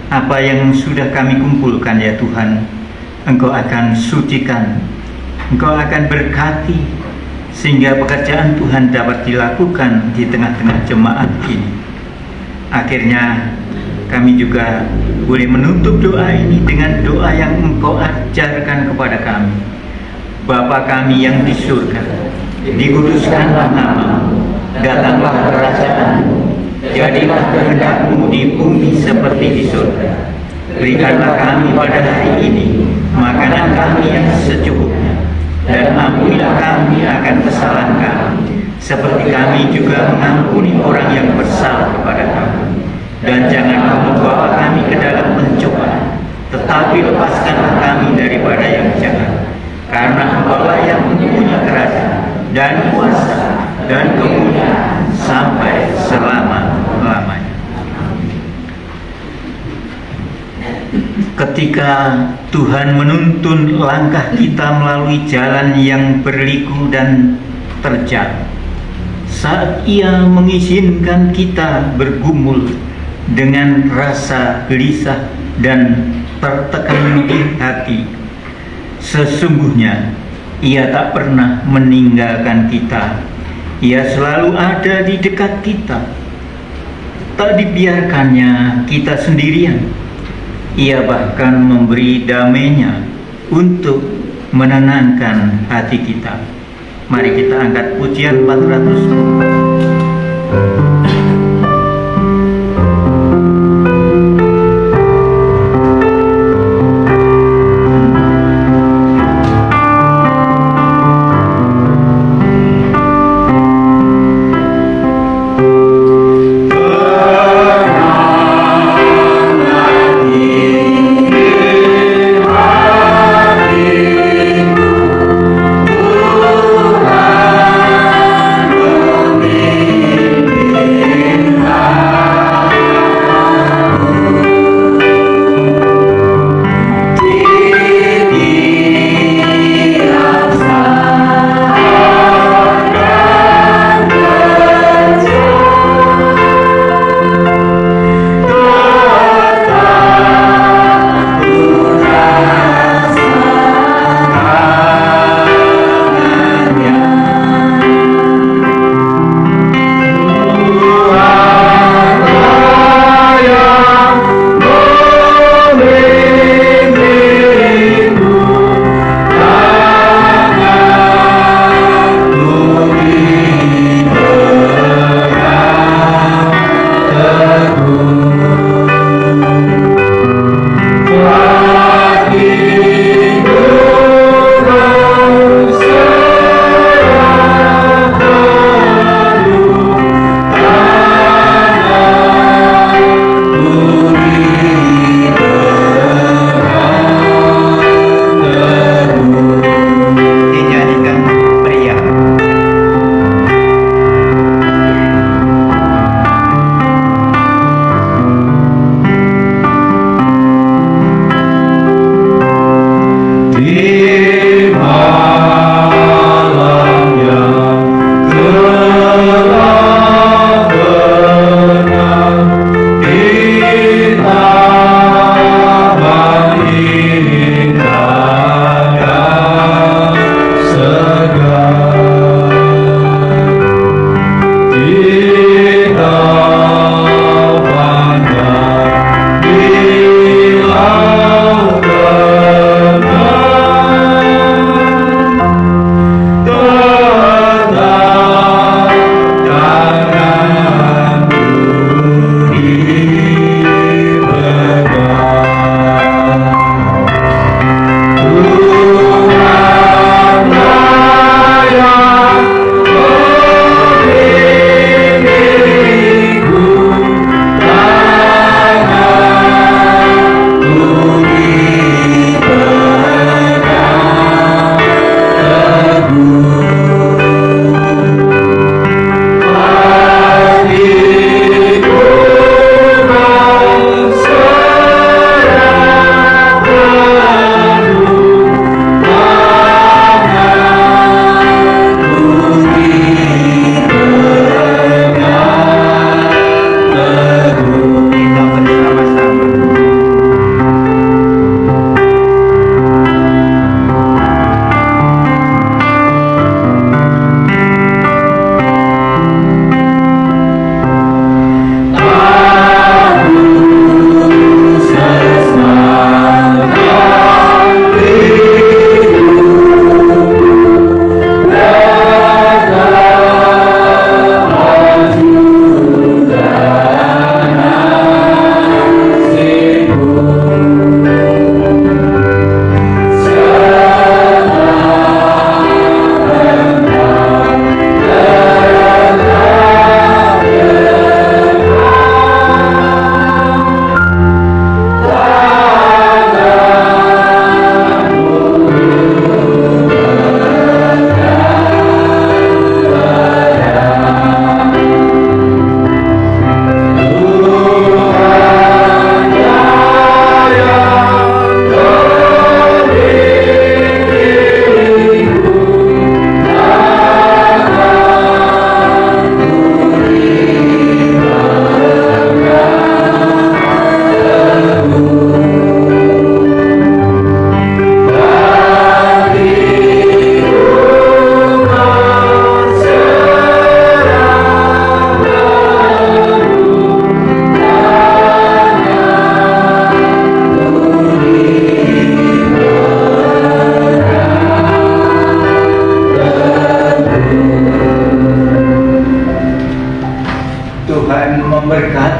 Apa yang sudah kami kumpulkan ya Tuhan, Engkau akan sucikan, Engkau akan berkati, sehingga pekerjaan Tuhan dapat dilakukan di tengah-tengah jemaat ini. Akhirnya kami juga boleh menutup doa ini dengan doa yang Engkau ajarkan kepada kami. Bapa kami yang di surga, dikuduskanlah nama-Mu, datanglah kerajaan-Mu, jadilah kehendak-Mu di bumi seperti di surga. Berikanlah kami pada hari ini makanan kami yang secukupnya, dan ampunilah kami akan kesalahan kami, seperti kami juga mengampuni orang yang bersalah kepada kami. Dan jangan kamu bawa kami ke dalam pencobaan, tetapi lepaskanlah kami daripada yang jahat. Karena Engkaulah yang mempunyai kerajaan dan kuasa dan kemuliaan sampai selama-lamanya. Ketika Tuhan menuntun langkah kita melalui jalan yang berliku dan terjal, saat Ia mengizinkan kita bergumul dengan rasa gelisah dan tertekan di hati, sesungguhnya Ia tak pernah meninggalkan kita. Ia selalu ada di dekat kita. Tak dibiarkannya kita sendirian. Ia bahkan memberi damai-Nya untuk menenangkan hati kita. Mari kita angkat pujian 400.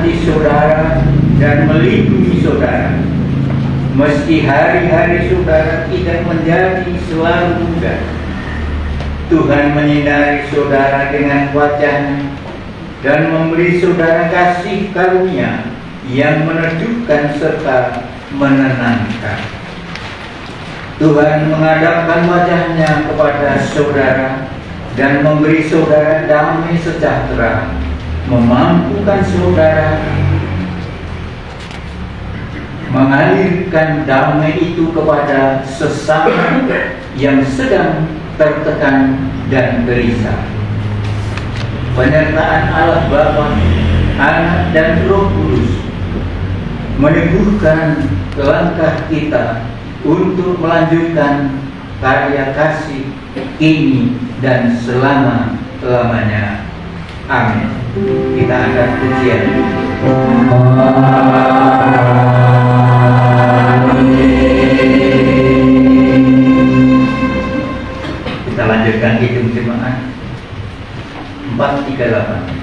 hati saudara dan melindungi saudara. Meski hari-hari saudara tidak menjadi selalu mudah, Tuhan menyinari saudara dengan wajah-Nya dan memberi saudara kasih karunia yang meneduhkan serta menenangkan. Tuhan menghadapkan wajah-Nya kepada saudara dan memberi saudara damai sejahtera, memampukan saudara mengalirkan damai itu kepada sesama yang sedang tertekan dan gelisah. Penyertaan Allah Bapa, Anak dan Roh Kudus meneguhkan langkah kita untuk melanjutkan karya kasih kini dan selama-lamanya. Amin. Kita angkat pujian. Kita lanjutkan hitung jemaat 438.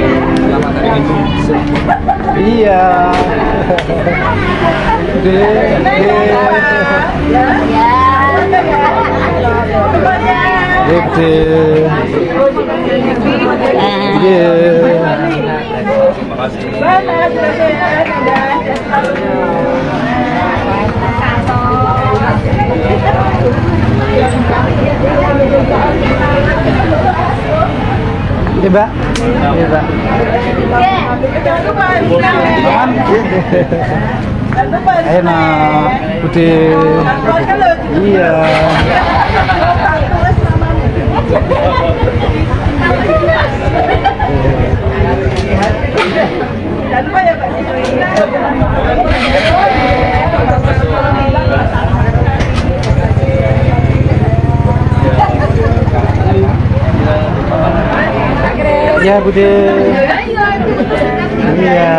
Selamat Hari Indonesia. Iya. Mbak. Enak, Bude. Iya. Ya Bude. Iya.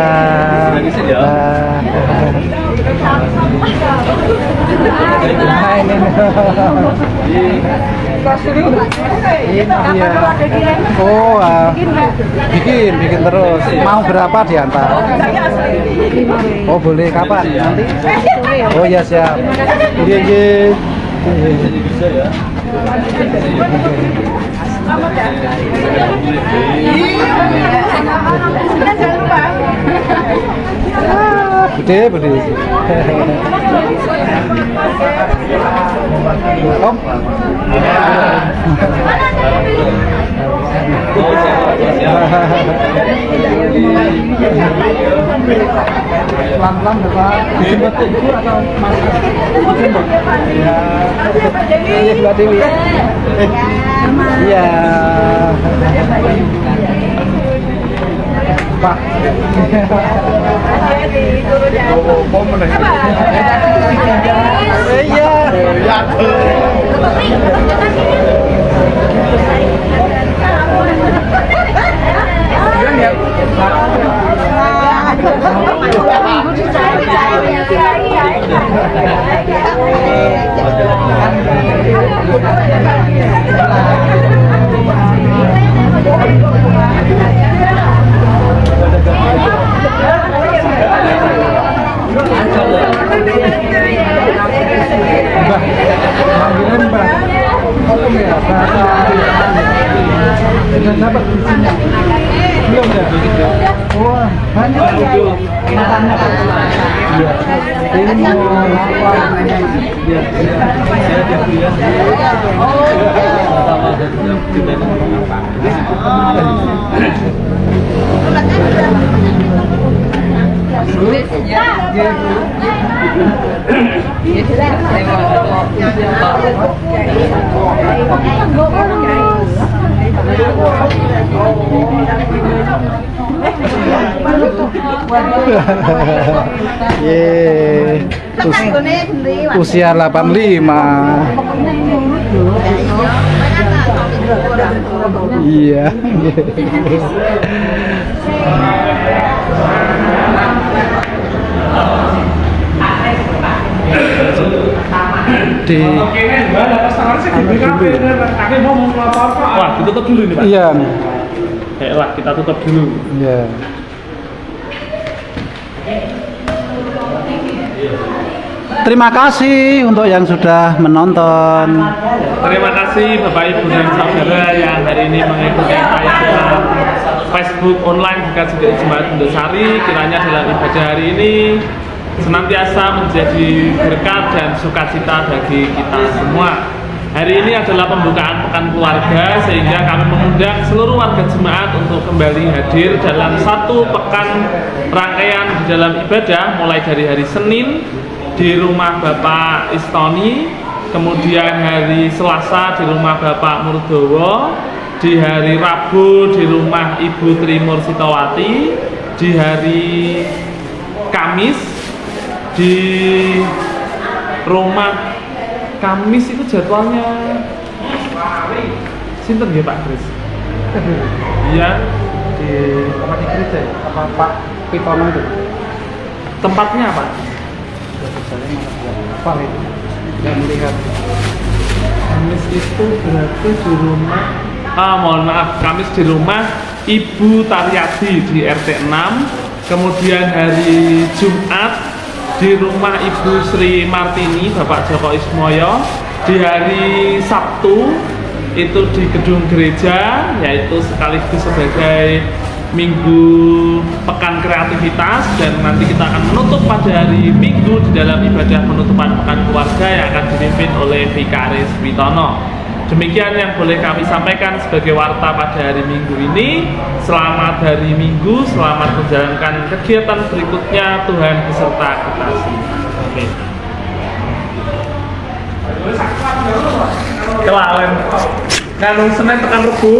Oh, bikin terus. Mau berapa diantar? Oh boleh, kapan? Nanti? Oh ya siap. Iya. Bisa ya. Bude. Om. Pelan-pelan Bapak. Dijemput Ibu atau Mas? Dijemput. Ya. Iya, Mbak Dewi. Iya. Pak. Sudah dapat isinya? Belum ya? Wah, banyak makannya. Iya. Ini mau apa? Iya. Usia 85. Iya. Wah, ditutup dulu nih Pak. Iya. Baiklah, kita tutup dulu. Iya. Terima kasih untuk yang sudah menonton. Terima kasih Bapak Ibu dan Saudara yang hari ini mengikuti tayangan Facebook online Dekat Sedek Jemaat Bundesari. Kiranya dalam ibadah hari ini senantiasa menjadi berkat dan sukacita bagi kita semua. Hari ini adalah pembukaan pekan keluarga, sehingga kami mengundang seluruh warga jemaat untuk kembali hadir dalam satu pekan rangkaian di dalam ibadah, mulai dari hari Senin di rumah Bapak Istoni, kemudian hari Selasa di rumah Bapak Murdowo, di hari Rabu di rumah Ibu Trimur Sitowati, di hari Kamis di rumah Kamis itu jadwalnya sinten ya Pak Kris? Iya, Di tempat di gereja ya? Apa Pak Pitono itu? tempatnya apa? Apa itu? Tidak melihat. Kamis itu berarti di rumah. Mohon maaf, Kamis di rumah Ibu Taryadi di RT 6, kemudian hari Jumat di rumah Ibu Sri Martini Bapak Joko Ismoyo, di hari Sabtu itu di gedung gereja, yaitu sekaligus sebagai Minggu Pekan Kreativitas, dan nanti kita akan menutup pada hari Minggu di dalam ibadah penutupan Pekan Keluarga yang akan dipimpin oleh Vikaris Witono. Demikian yang boleh kami sampaikan sebagai warta pada hari Minggu ini. Selamat hari Minggu, selamat menjalankan kegiatan berikutnya. Tuhan beserta kita semua. Amin. Kelalen. Kanung Senin tekan Rebo.